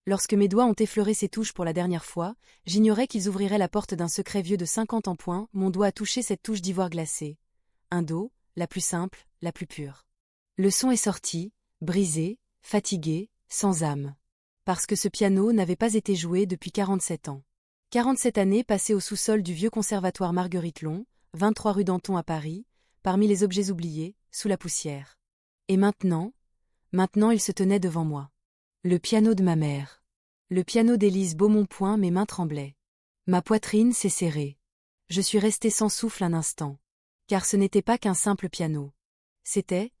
Lorsque mes doigts ont effleuré ces touches pour la dernière fois, j'ignorais qu'ils ouvriraient la porte d'un secret vieux de 50 ans. Mon doigt a touché cette touche d'ivoire glacé. Un do, la plus simple, la plus pure. Le son est sorti, brisé, fatigué, sans âme. Parce que ce piano n'avait pas été joué depuis 47 ans. 47 années passées au sous-sol du vieux conservatoire Marguerite Long, 23 rue Danton à Paris, parmi les objets oubliés, sous la poussière. Et maintenant il se tenait devant moi. Le piano de ma mère. Le piano d'Élise Beaumont. Mes mains tremblaient. Ma poitrine s'est serrée. Je suis restée sans souffle un instant. Car ce n'était pas qu'un simple piano. C'était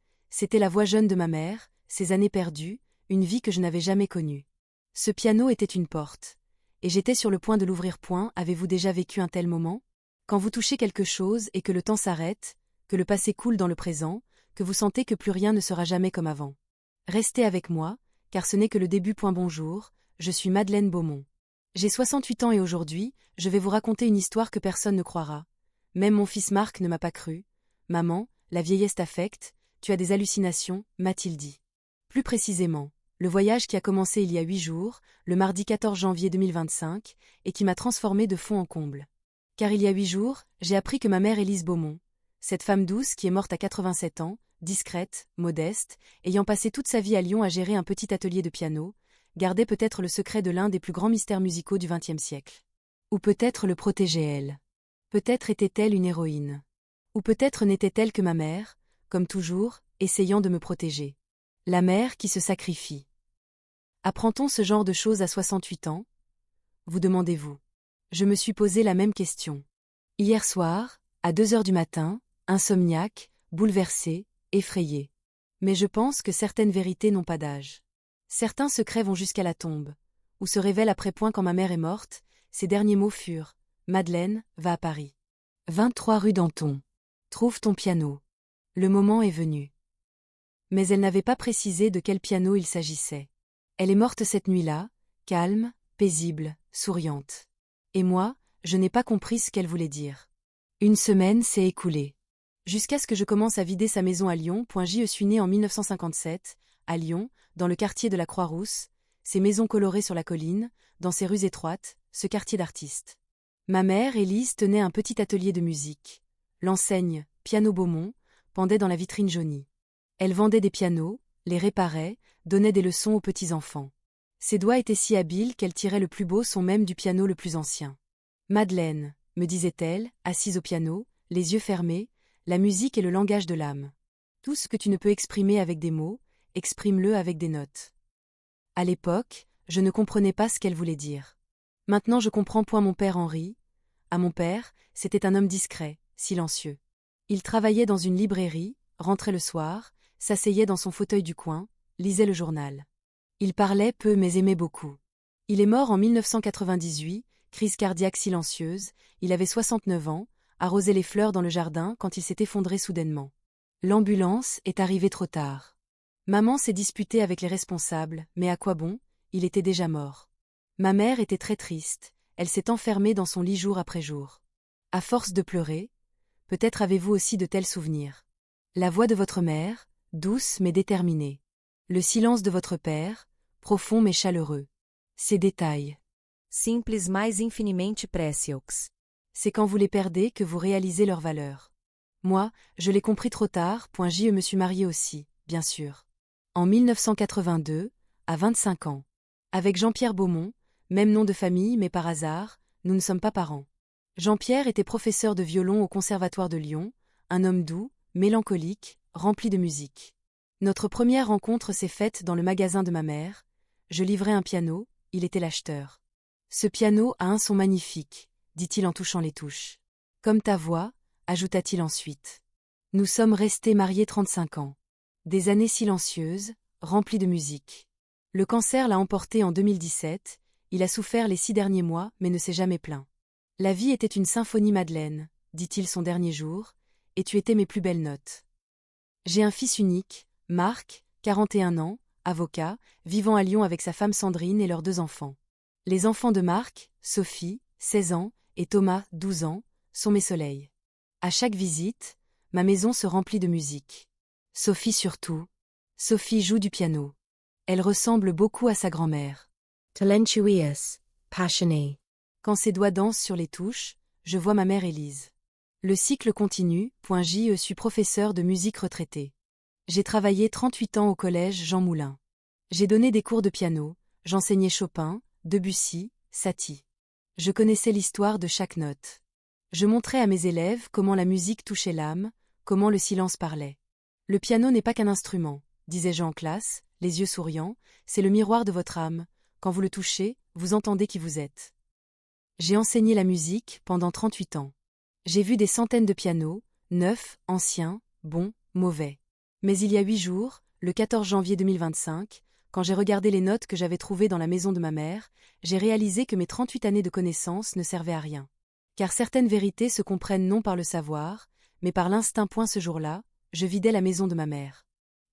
la voix jeune de ma mère, ses années perdues, une vie que je n'avais jamais connue. Ce piano était une porte. Et j'étais sur le point de l'ouvrir. Avez-vous déjà vécu un tel moment? Quand vous touchez quelque chose et que le temps s'arrête, que le passé coule dans le présent, que vous sentez que plus rien ne sera jamais comme avant. Restez avec moi, car ce n'est que le début. Bonjour, je suis Madeleine Beaumont. J'ai 68 ans et aujourd'hui, je vais vous raconter une histoire que personne ne croira. Même mon fils Marc ne m'a pas cru. Maman, la vieillesse t'affecte, tu as des hallucinations, m'a-t-il dit. Plus précisément, le voyage qui a commencé il y a 8 jours, le mardi 14 janvier 2025, et qui m'a transformé de fond en comble. Car il y a 8 jours, j'ai appris que ma mère Élise Beaumont, cette femme douce qui est morte à 87 ans, discrète, modeste, ayant passé toute sa vie à Lyon à gérer un petit atelier de piano, gardait peut-être le secret de l'un des plus grands mystères musicaux du XXe siècle. Ou peut-être le protégeait elle. Peut-être était-elle une héroïne. Ou peut-être n'était-elle que ma mère, comme toujours, essayant de me protéger. La mère qui se sacrifie. Apprend-on ce genre de choses à 68 ans? Vous demandez-vous. Je me suis posé la même question. Hier soir, à 2 heures du matin, insomniaque, bouleversé, effrayé. Mais je pense que certaines vérités n'ont pas d'âge. Certains secrets vont jusqu'à la tombe, ou se révèlent après. Quand ma mère est morte, ses derniers mots furent « Madeleine, va à Paris. 23 rue Danton. Trouve ton piano. Le moment est venu. » Mais elle n'avait pas précisé de quel piano il s'agissait. Elle est morte cette nuit-là, calme, paisible, souriante. Et moi, je n'ai pas compris ce qu'elle voulait dire. Une semaine s'est écoulée. Jusqu'à ce que je commence à vider sa maison à Lyon. Je suis née en 1957, à Lyon, dans le quartier de la Croix-Rousse, ces maisons colorées sur la colline, dans ces rues étroites, ce quartier d'artistes. Ma mère, Élise, tenait un petit atelier de musique. L'enseigne, Piano Beaumont, pendait dans la vitrine jaunie. Elle vendait des pianos, les réparait, donnait des leçons aux petits-enfants. Ses doigts étaient si habiles qu'elle tirait le plus beau son même du piano le plus ancien. Madeleine, me disait-elle, assise au piano, les yeux fermés, la musique est le langage de l'âme. Tout ce que tu ne peux exprimer avec des mots, exprime-le avec des notes. À l'époque, je ne comprenais pas ce qu'elle voulait dire. Maintenant je comprends. Mon père Henri. À mon père, c'était un homme discret, silencieux. Il travaillait dans une librairie, rentrait le soir, s'asseyait dans son fauteuil du coin, lisait le journal. Il parlait peu mais aimait beaucoup. Il est mort en 1998, crise cardiaque silencieuse, il avait 69 ans, arrosait les fleurs dans le jardin quand il s'est effondré soudainement. L'ambulance est arrivée trop tard. Maman s'est disputée avec les responsables, mais à quoi bon, il était déjà mort. Ma mère était très triste, elle s'est enfermée dans son lit jour après jour. À force de pleurer, peut-être avez-vous aussi de tels souvenirs. La voix de votre mère, douce mais déterminée. Le silence de votre père, profond mais chaleureux. Ces détails. Simples mais infiniment précieux. C'est quand vous les perdez que vous réalisez leur valeur. Moi, je l'ai compris trop tard. Je me suis mariée aussi, bien sûr. En 1982, à 25 ans. Avec Jean-Pierre Beaumont, même nom de famille mais par hasard, nous ne sommes pas parents. Jean-Pierre était professeur de violon au Conservatoire de Lyon, un homme doux, mélancolique, rempli de musique. Notre première rencontre s'est faite dans le magasin de ma mère. Je livrais un piano, il était l'acheteur. Ce piano a un son magnifique, dit-il en touchant les touches. Comme ta voix, ajouta-t-il ensuite. Nous sommes restés mariés 35 ans. Des années silencieuses, remplies de musique. Le cancer l'a emporté en 2017, il a souffert les 6 derniers mois mais ne s'est jamais plaint. La vie était une symphonie Madeleine, dit-il son dernier jour, et tu étais mes plus belles notes. J'ai un fils unique, Marc, 41 ans, avocat, vivant à Lyon avec sa femme Sandrine et leurs 2 enfants. Les enfants de Marc, Sophie, 16 ans, et Thomas, 12 ans, sont mes soleils. À chaque visite, ma maison se remplit de musique. Sophie surtout. Sophie joue du piano. Elle ressemble beaucoup à sa grand-mère. Talentuous, passionné. Quand ses doigts dansent sur les touches, je vois ma mère Élise. Le cycle continue. Je suis professeur de musique retraité. J'ai travaillé 38 ans au collège Jean Moulin. J'ai donné des cours de piano, j'enseignais Chopin, Debussy, Satie. Je connaissais l'histoire de chaque note. Je montrais à mes élèves comment la musique touchait l'âme, comment le silence parlait. Le piano n'est pas qu'un instrument, disais-je en classe, les yeux souriants, c'est le miroir de votre âme. Quand vous le touchez, vous entendez qui vous êtes. J'ai enseigné la musique pendant 38 ans. J'ai vu des centaines de pianos, neufs, anciens, bons, mauvais. Mais il y a 8 jours, le 14 janvier 2025, quand j'ai regardé les notes que j'avais trouvées dans la maison de ma mère, j'ai réalisé que mes 38 années de connaissances ne servaient à rien. Car certaines vérités se comprennent non par le savoir, mais par l'instinct. Ce jour-là, je vidais la maison de ma mère.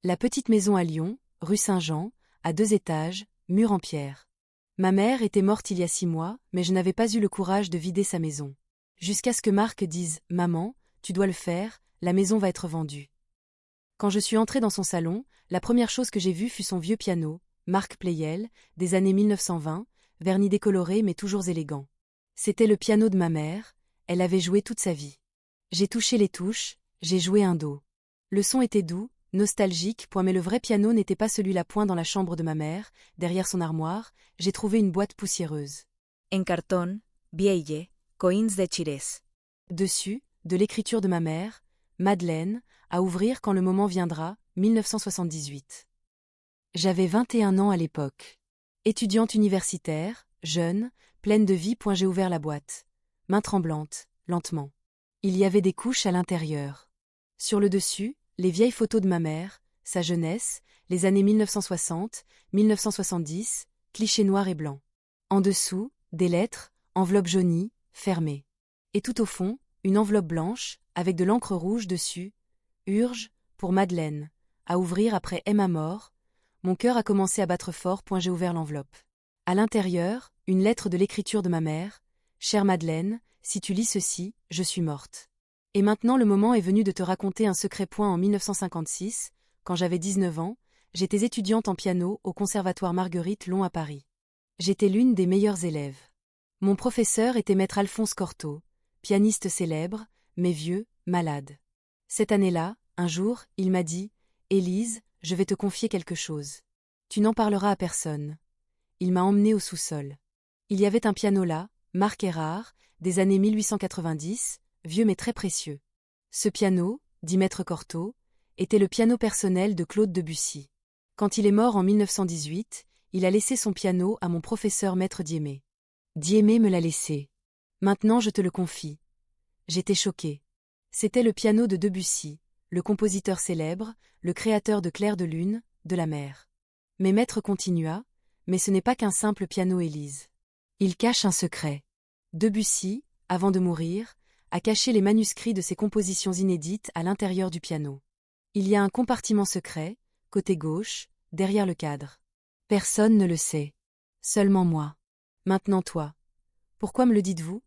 La petite maison à Lyon, rue Saint-Jean, à 2 étages, mur en pierre. Ma mère était morte il y a 6 mois, mais je n'avais pas eu le courage de vider sa maison. Jusqu'à ce que Marc dise « Maman, tu dois le faire, la maison va être vendue ». Quand je suis entrée dans son salon, la première chose que j'ai vue fut son vieux piano, Marc Pleyel, des années 1920, verni décoloré mais toujours élégant. C'était le piano de ma mère, elle avait joué toute sa vie. J'ai touché les touches, j'ai joué un do. Le son était doux, nostalgique, mais le vrai piano n'était pas celui-là. Dans la chambre de ma mère, derrière son armoire, j'ai trouvé une boîte poussiéreuse. En cartón, vieille, coins de chires. Dessus, de l'écriture de ma mère, Madeleine, à ouvrir quand le moment viendra, 1978. J'avais 21 ans à l'époque. Étudiante universitaire, jeune, pleine de vie. J'ai ouvert la boîte. Main tremblante, lentement. Il y avait des couches à l'intérieur. Sur le dessus, les vieilles photos de ma mère, sa jeunesse, les années 1960, 1970, clichés noirs et blancs. En dessous, des lettres, enveloppe jaunie, fermée. Et tout au fond, une enveloppe blanche, avec de l'encre rouge dessus. Urge, pour Madeleine. À ouvrir après Emma mort. Mon cœur a commencé à battre fort. J'ai ouvert l'enveloppe. À l'intérieur, une lettre de l'écriture de ma mère. Chère Madeleine, si tu lis ceci, je suis morte. Et maintenant le moment est venu de te raconter un secret. En 1956, quand j'avais 19 ans, j'étais étudiante en piano au Conservatoire Marguerite Long à Paris. J'étais l'une des meilleures élèves. Mon professeur était maître Alphonse Cortot, pianiste célèbre, mais vieux, malade. Cette année-là, un jour, il m'a dit « Élise, je vais te confier quelque chose. Tu n'en parleras à personne. » Il m'a emmenée au sous-sol. Il y avait un piano là, Marc Erard, des années 1890, vieux mais très précieux. Ce piano, dit maître Cortot, était le piano personnel de Claude Debussy. Quand il est mort en 1918, il a laissé son piano à mon professeur maître Diémé. Diémé me l'a laissé. Maintenant je te le confie. J'étais choquée. C'était le piano de Debussy, le compositeur célèbre, le créateur de Clair de lune, de la mer. Mais maître continua, mais ce n'est pas qu'un simple piano, Élise. Il cache un secret. Debussy, avant de mourir, a caché les manuscrits de ses compositions inédites à l'intérieur du piano. Il y a un compartiment secret, côté gauche, derrière le cadre. Personne ne le sait. Seulement moi. Maintenant toi. Pourquoi me le dites-vous ?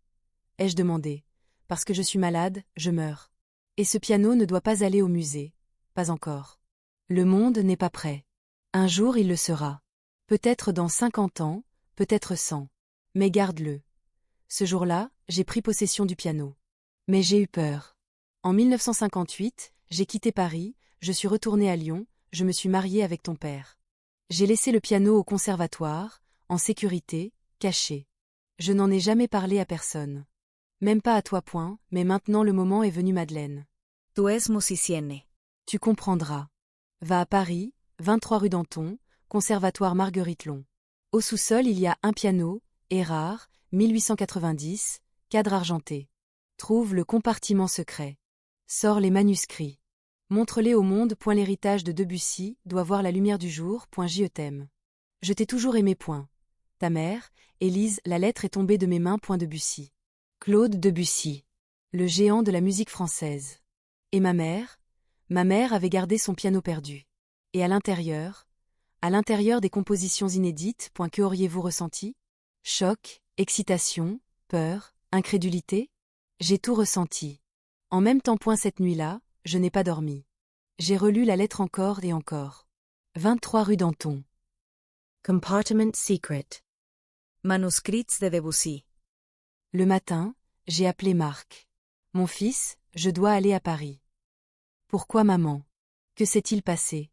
Ai-je demandé. Parce que je suis malade, je meurs. Et ce piano ne doit pas aller au musée. Pas encore. Le monde n'est pas prêt. Un jour il le sera. Peut-être dans 50 ans, peut-être 100. Mais garde-le. Ce jour-là, j'ai pris possession du piano. Mais j'ai eu peur. En 1958, j'ai quitté Paris, je suis retournée à Lyon, je me suis mariée avec ton père. J'ai laissé le piano au conservatoire, en sécurité, caché. Je n'en ai jamais parlé à personne. Même pas à toi. Mais maintenant le moment est venu, Madeleine. Tu es musicienne. Tu comprendras. Va à Paris, 23 rue Danton, Conservatoire Marguerite Long. Au sous-sol il y a un piano, Erard, 1890, cadre argenté. Trouve le compartiment secret. Sors les manuscrits. Montre-les au monde. L'héritage de Debussy doit voir la lumière du jour. Je t'aime. Je t'ai toujours aimé. Ta mère, Élise, la lettre est tombée de mes mains. Debussy. Claude Debussy. Le géant de la musique française. Et ma mère avait gardé son piano perdu. Et à l'intérieur des compositions inédites. Que auriez-vous ressenti ? Choc, excitation, peur, incrédulité ? J'ai tout ressenti. En même temps. Cette nuit-là, je n'ai pas dormi. J'ai relu la lettre encore et encore. 23 rue Danton. Compartment secret. Manuscrits de Debussy. Le matin, j'ai appelé Marc. Mon fils, je dois aller à Paris. Pourquoi maman? Que s'est-il passé?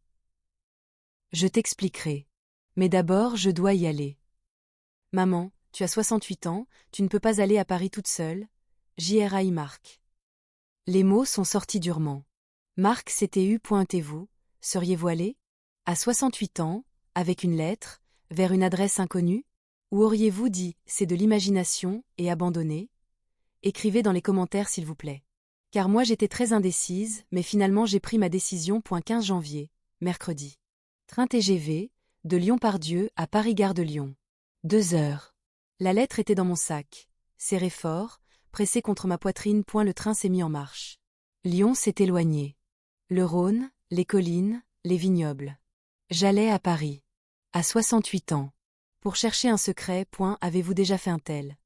Je t'expliquerai. Mais d'abord je dois y aller. Maman, tu as 68 ans, tu ne peux pas aller à Paris toute seule. J.R.A.I. Marc. Les mots sont sortis durement. Marc CTU. Pointez-vous, seriez-vous allé? À 68 ans, avec une lettre, vers une adresse inconnue? Ou auriez-vous dit, c'est de l'imagination, et abandonné? Écrivez dans les commentaires s'il vous plaît. Car moi j'étais très indécise, mais finalement j'ai pris ma décision. 15 janvier, mercredi. Train TGV, de Lyon-Pardieu à Paris-Gare de Lyon. 2 heures. La lettre était dans mon sac, serrée fort, pressée contre ma poitrine. Le train s'est mis en marche. Lyon s'est éloigné. Le Rhône, les collines, les vignobles. J'allais à Paris. À 68 ans. Pour chercher un secret. Avez-vous déjà fait un tel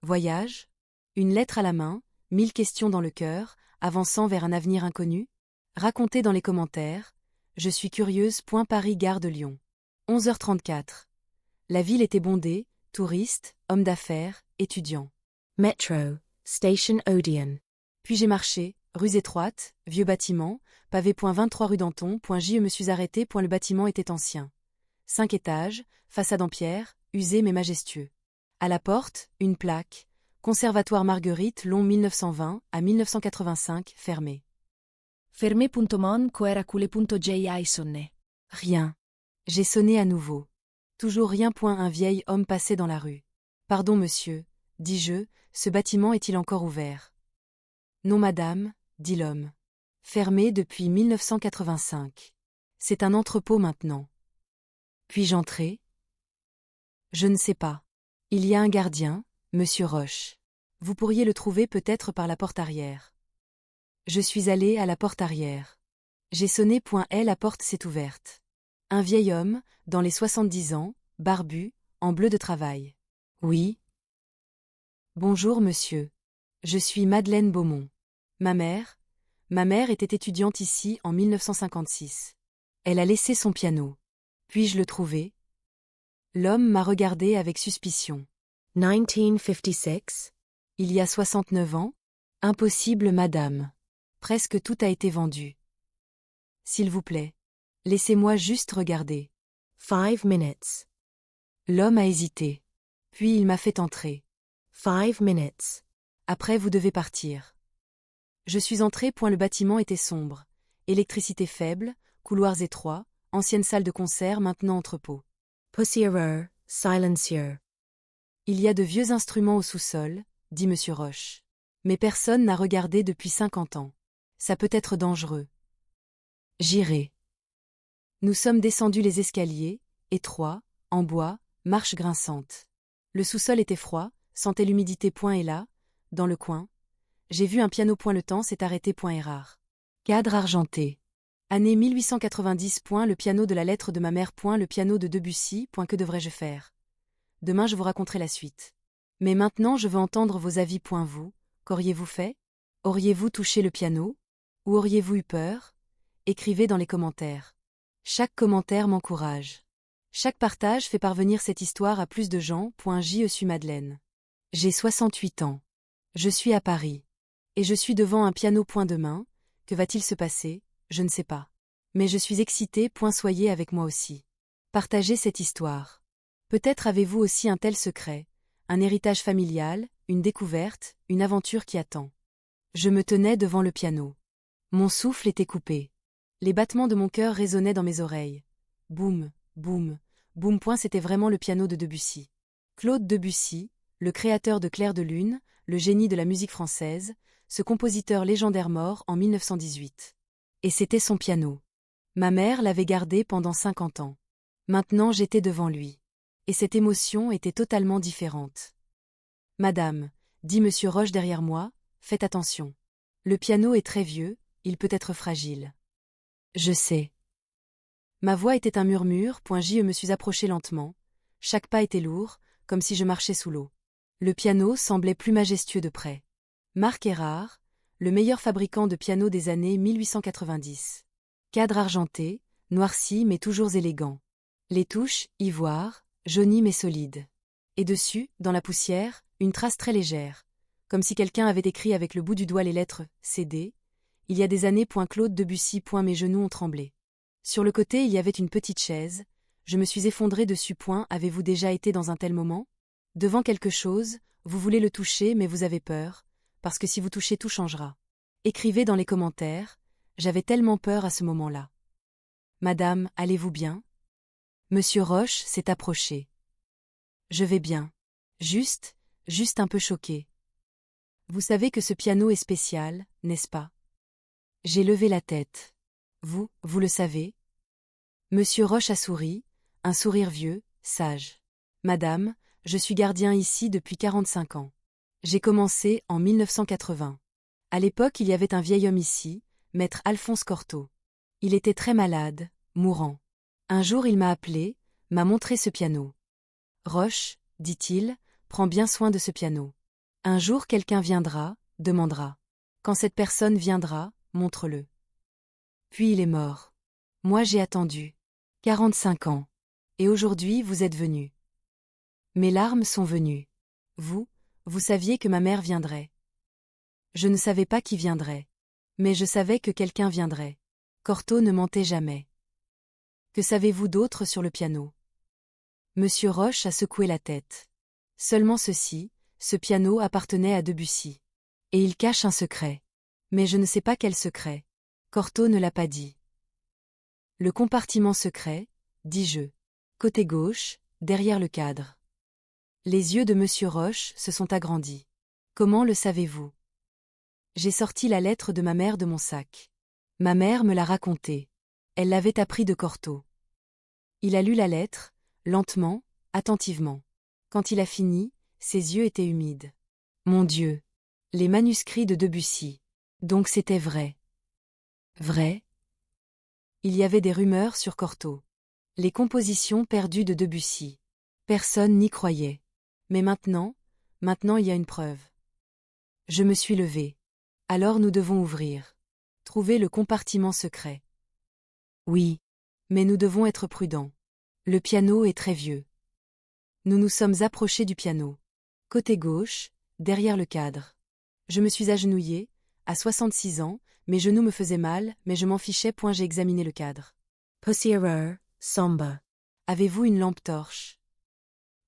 voyage? Une lettre à la main, 1000 questions dans le cœur, avançant vers un avenir inconnu? Racontez dans les commentaires. Je suis curieuse. Paris-Gare de Lyon. 11h34. La ville était bondée, touristes, hommes d'affaires, étudiants. Metro, Station Odeon. Puis j'ai marché, rues étroites, vieux bâtiments, pavé. 23 rue Danton. Je me suis arrêté. Le bâtiment était ancien. 5 étages, façade en pierre, usée mais majestueux. À la porte, une plaque. Conservatoire Marguerite Long 1920 à 1985, fermé. Fermé.mon coeracule.gi sonne. Rien. J'ai sonné à nouveau. Toujours rien. Un vieil homme passait dans la rue. Pardon monsieur, dis-je, ce bâtiment est-il encore ouvert? Non madame, dit l'homme. Fermé depuis 1985. C'est un entrepôt maintenant. Puis-je entrer? Je ne sais pas. Il y a un gardien, monsieur Roche. Vous pourriez le trouver peut-être par la porte arrière. Je suis allé à la porte arrière. J'ai sonné. La porte s'est ouverte. Un vieil homme, dans les 70 ans, barbu, en bleu de travail. Oui. Bonjour monsieur. Je suis Madeleine Beaumont. Ma mère était étudiante ici en 1956. Elle a laissé son piano. Puis-je le trouver? L'homme m'a regardé avec suspicion. 1956? Il y a 69 ans? Impossible madame. Presque tout a été vendu. S'il vous plaît. Laissez-moi juste regarder. 5 minutes. L'homme a hésité. Puis il m'a fait entrer. 5 minutes. Après vous devez partir. Je suis entré. Le bâtiment était sombre. Électricité faible, couloirs étroits, ancienne salle de concert maintenant entrepôt. Poussiéreux, silencieux. Il y a de vieux instruments au sous-sol, dit monsieur Roche. Mais personne n'a regardé depuis 50 ans. Ça peut être dangereux. J'irai. Nous sommes descendus les escaliers, étroits, en bois, marche grinçante. Le sous-sol était froid, sentait l'humidité. Et là, dans le coin, j'ai vu un piano. Le temps s'est arrêté. Est rare. Cadre argenté. Année 1890. Le piano de la lettre de ma mère. Le piano de Debussy. Que devrais-je faire? Demain je vous raconterai la suite. Mais maintenant je veux entendre vos avis. Vous, qu'auriez-vous fait? Auriez-vous touché le piano? Ou auriez-vous eu peur? Écrivez dans les commentaires. Chaque commentaire m'encourage. Chaque partage fait parvenir cette histoire à plus de gens. Je suis Madeleine. J'ai 68 ans. Je suis à Paris. Et je suis devant un piano. Demain, que va-t-il se passer? Je ne sais pas. Mais je suis excitée. Soyez avec moi aussi. Partagez cette histoire. Peut-être avez-vous aussi un tel secret, un héritage familial, une découverte, une aventure qui attend. Je me tenais devant le piano. Mon souffle était coupé. Les battements de mon cœur résonnaient dans mes oreilles. Boum, boum, boum. C'était vraiment le piano de Debussy. Claude Debussy, le créateur de Clair de Lune, le génie de la musique française, ce compositeur légendaire mort en 1918. Et c'était son piano. Ma mère l'avait gardé pendant 50 ans. Maintenant j'étais devant lui. Et cette émotion était totalement différente. Madame, dit monsieur Roche derrière moi, faites attention. Le piano est très vieux, il peut être fragile. Je sais. Ma voix était un murmure. Je me suis approché lentement. Chaque pas était lourd, comme si je marchais sous l'eau. Le piano semblait plus majestueux de près. Marc Erard, le meilleur fabricant de pianos des années 1890. Cadre argenté, noirci mais toujours élégant. Les touches, ivoire, jaunies mais solides. Et dessus, dans la poussière, une trace très légère, comme si quelqu'un avait écrit avec le bout du doigt les lettres « CD ». Il y a des années. Claude Debussy. Mes genoux ont tremblé. Sur le côté, il y avait une petite chaise. Je me suis effondrée dessus. Avez-vous déjà été dans un tel moment? Devant quelque chose, vous voulez le toucher mais vous avez peur, parce que si vous touchez tout changera. Écrivez dans les commentaires, j'avais tellement peur à ce moment-là. Madame, allez-vous bien? Monsieur Roche s'est approché. Je vais bien. Juste un peu choqué. Vous savez que ce piano est spécial, n'est-ce pas? J'ai levé la tête. Vous le savez? Monsieur Roche a souri, un sourire vieux, sage. Madame, je suis gardien ici depuis 45 ans. J'ai commencé en 1980. À l'époque, il y avait un vieil homme ici, maître Alphonse Cortot. Il était très malade, mourant. Un jour, il m'a appelé, m'a montré ce piano. Roche, dit-il, prends bien soin de ce piano. Un jour, quelqu'un viendra, demandera. Quand cette personne viendra, montre-le. Puis il est mort. Moi j'ai attendu. 45 ans. Et aujourd'hui vous êtes venu. Mes larmes sont venues. Vous saviez que ma mère viendrait. Je ne savais pas qui viendrait. Mais je savais que quelqu'un viendrait. Cortot ne mentait jamais. Que savez-vous d'autre sur le piano? Monsieur Roche a secoué la tête. Seulement ceci, ce piano appartenait à Debussy. Et il cache un secret. Mais je ne sais pas quel secret. Cortot ne l'a pas dit. Le compartiment secret, dis-je. Côté gauche, derrière le cadre. Les yeux de Monsieur Roche se sont agrandis. Comment le savez-vous? J'ai sorti la lettre de ma mère de mon sac. Ma mère me l'a racontée. Elle l'avait appris de Cortot. Il a lu la lettre, lentement, attentivement. Quand il a fini, ses yeux étaient humides. Mon Dieu! Les manuscrits de Debussy. Donc c'était vrai. Vrai? Il y avait des rumeurs sur Cortot. Les compositions perdues de Debussy. Personne n'y croyait. Mais maintenant il y a une preuve. Je me suis levée. Alors nous devons ouvrir. Trouver le compartiment secret. Oui. Mais nous devons être prudents. Le piano est très vieux. Nous nous sommes approchés du piano. Côté gauche, derrière le cadre. Je me suis agenouillée, à 66 ans, mes genoux me faisaient mal, mais je m'en fichais. J'ai examiné le cadre. Poussiéreux, sombre. Avez-vous une lampe torche?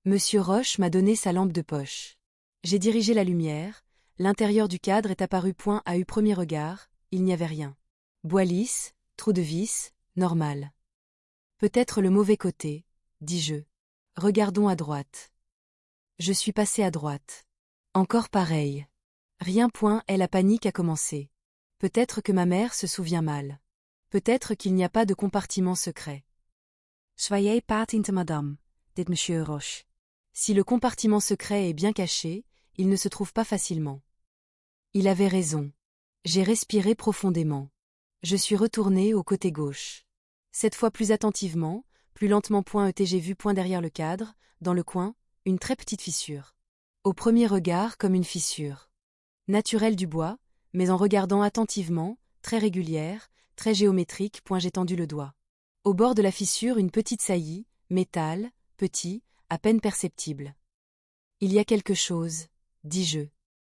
Monsieur Roche m'a donné sa lampe de poche. J'ai dirigé la lumière, l'intérieur du cadre est apparu. À eu premier regard, il n'y avait rien. Bois lisse, trou de vis, normal. Peut-être le mauvais côté, dis-je. Regardons à droite. Je suis passé à droite. Encore pareil. Rien. Et la panique a commencé. Peut-être que ma mère se souvient mal. Peut-être qu'il n'y a pas de compartiment secret. Soyez patente madame, dit Monsieur Roche. Si le compartiment secret est bien caché, il ne se trouve pas facilement. Il avait raison. J'ai respiré profondément. Je suis retourné au côté gauche. Cette fois plus attentivement, plus lentement. J'ai vu derrière le cadre, dans le coin, une très petite fissure. Au premier regard comme une fissure. Naturelle du bois, mais en regardant attentivement, très régulière, très géométrique. J'ai tendu le doigt. Au bord de la fissure une petite saillie, métal, petit, à peine perceptible. Il y a quelque chose, dis-je.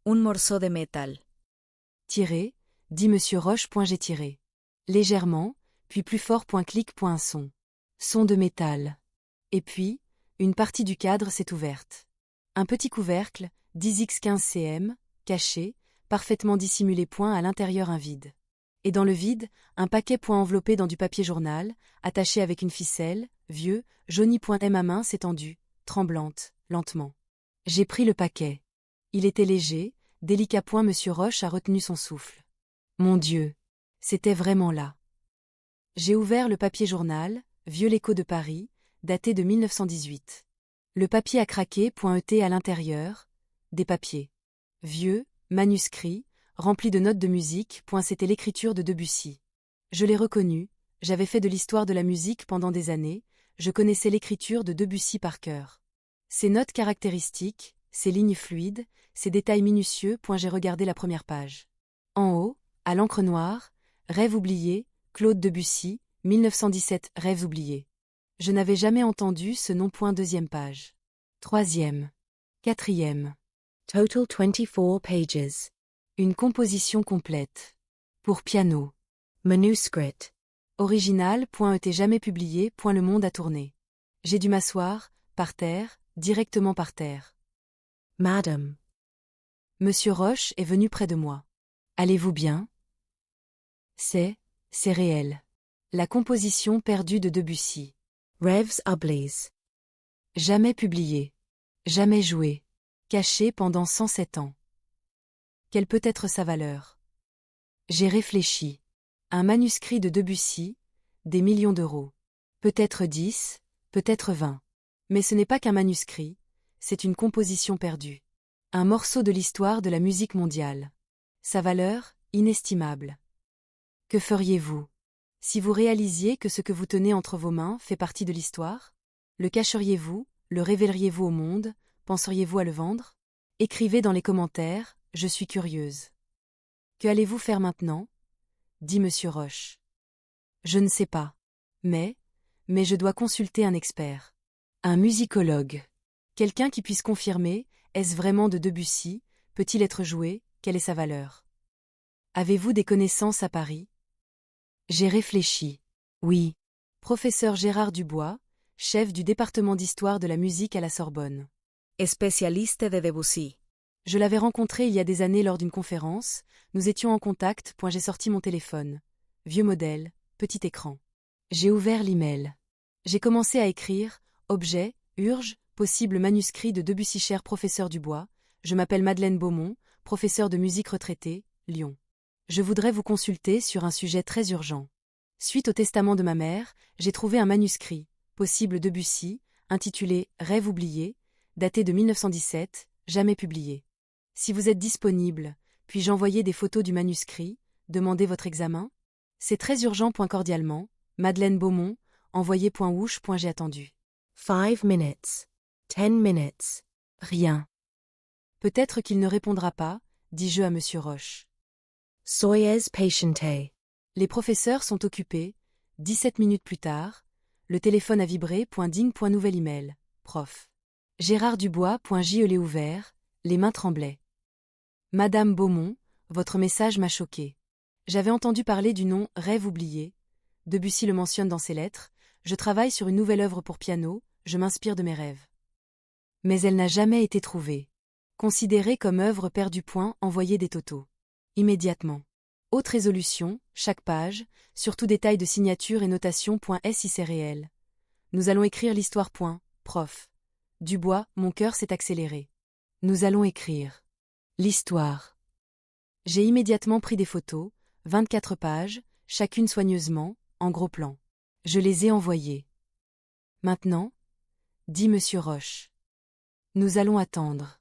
Un morceau de métal. Tiré, dit Monsieur Roche. J'ai tiré. Légèrement, puis plus fort. Clic. Un son. Son de métal. Et puis, une partie du cadre s'est ouverte. Un petit couvercle, 10x15 cm, caché, parfaitement dissimulé. À l'intérieur un vide. Et dans le vide, un paquet. Enveloppé dans du papier journal, attaché avec une ficelle, vieux, jauni. Et ma main s'est tendue, tremblante, lentement. J'ai pris le paquet. Il était léger, délicat. Monsieur Roche a retenu son souffle. Mon Dieu! C'était vraiment là. J'ai ouvert le papier journal, vieux L'Écho de Paris, daté de 1918. Le papier a craqué. À l'intérieur, des papiers. Vieux, manuscrits, remplis de notes de musique. C'était l'écriture de Debussy. Je l'ai reconnu, j'avais fait de l'histoire de la musique pendant des années, je connaissais l'écriture de Debussy par cœur. Ses notes caractéristiques, ses lignes fluides, ses détails minutieux. J'ai regardé la première page. En haut, à l'encre noire, Rêve oublié, Claude Debussy, 1917, Rêves oubliés. Je n'avais jamais entendu ce nom. Deuxième page. Troisième. Quatrième. Total 24 pages. Une composition complète. Pour piano. Manuscript. Original. Été jamais publié. Le monde a tourné. J'ai dû m'asseoir, par terre, directement par terre. Madame. Monsieur Roche est venu près de moi. Allez-vous bien? C'est réel. La composition perdue de Debussy. Rêves oubliés. Jamais publié. Jamais joué. Caché pendant 107 ans. Quelle peut être sa valeur? J'ai réfléchi. Un manuscrit de Debussy, des millions d'euros. Peut-être 10, peut-être 20. Mais ce n'est pas qu'un manuscrit, c'est une composition perdue. Un morceau de l'histoire de la musique mondiale. Sa valeur, inestimable. Que feriez-vous si vous réalisiez que ce que vous tenez entre vos mains fait partie de l'histoire? Le cacheriez-vous? Le révéleriez-vous au monde? Penseriez-vous à le vendre? Écrivez dans les commentaires, je suis curieuse. Que allez-vous faire maintenant? Dit Monsieur Roche. Je ne sais pas. Mais je dois consulter un expert. Un musicologue. Quelqu'un qui puisse confirmer, est-ce vraiment de Debussy? Peut-il être joué? Quelle est sa valeur? Avez-vous des connaissances à Paris? J'ai réfléchi. Oui. Professeur Gérard Dubois, chef du département d'histoire de la musique à la Sorbonne. Spécialiste de Debussy. Je l'avais rencontré il y a des années lors d'une conférence, nous étions en contact. J'ai sorti mon téléphone. Vieux modèle, petit écran. J'ai ouvert l'email. J'ai commencé à écrire, objet, urge, possible manuscrit de Debussy. Cher professeur Dubois, je m'appelle Madeleine Beaumont, professeur de musique retraité, Lyon. Je voudrais vous consulter sur un sujet très urgent. Suite au testament de ma mère, j'ai trouvé un manuscrit, possible Debussy, intitulé Rêve oublié, daté de 1917, jamais publié. Si vous êtes disponible, puis-je envoyer des photos du manuscrit, demander votre examen? C'est très urgent. Cordialement, Madeleine Beaumont, envoyé.ouche. J'ai attendu. 5 minutes. 10 minutes. Rien. Peut-être qu'il ne répondra pas, dis-je à Monsieur Roche. Soyez patiente. Les professeurs sont occupés. 17 minutes plus tard, le téléphone a vibré. Ding. Nouvel email. Prof. Gérard Dubois. Je l'ai ouvert, les mains tremblaient. Madame Beaumont, votre message m'a choqué. J'avais entendu parler du nom Rêve oublié. Debussy le mentionne dans ses lettres. Je travaille sur une nouvelle œuvre pour piano, je m'inspire de mes rêves. Mais elle n'a jamais été trouvée. Considérée comme œuvre perdue. Envoyer des totaux. Immédiatement. Haute résolution, chaque page, surtout détails de signature et notation. Si c'est réel. Nous allons écrire l'histoire. Prof. Dubois, mon cœur s'est accéléré. Nous allons écrire l'histoire. J'ai immédiatement pris des photos, 24 pages, chacune soigneusement, en gros plan. Je les ai envoyées. Maintenant, dit Monsieur Roche. Nous allons attendre.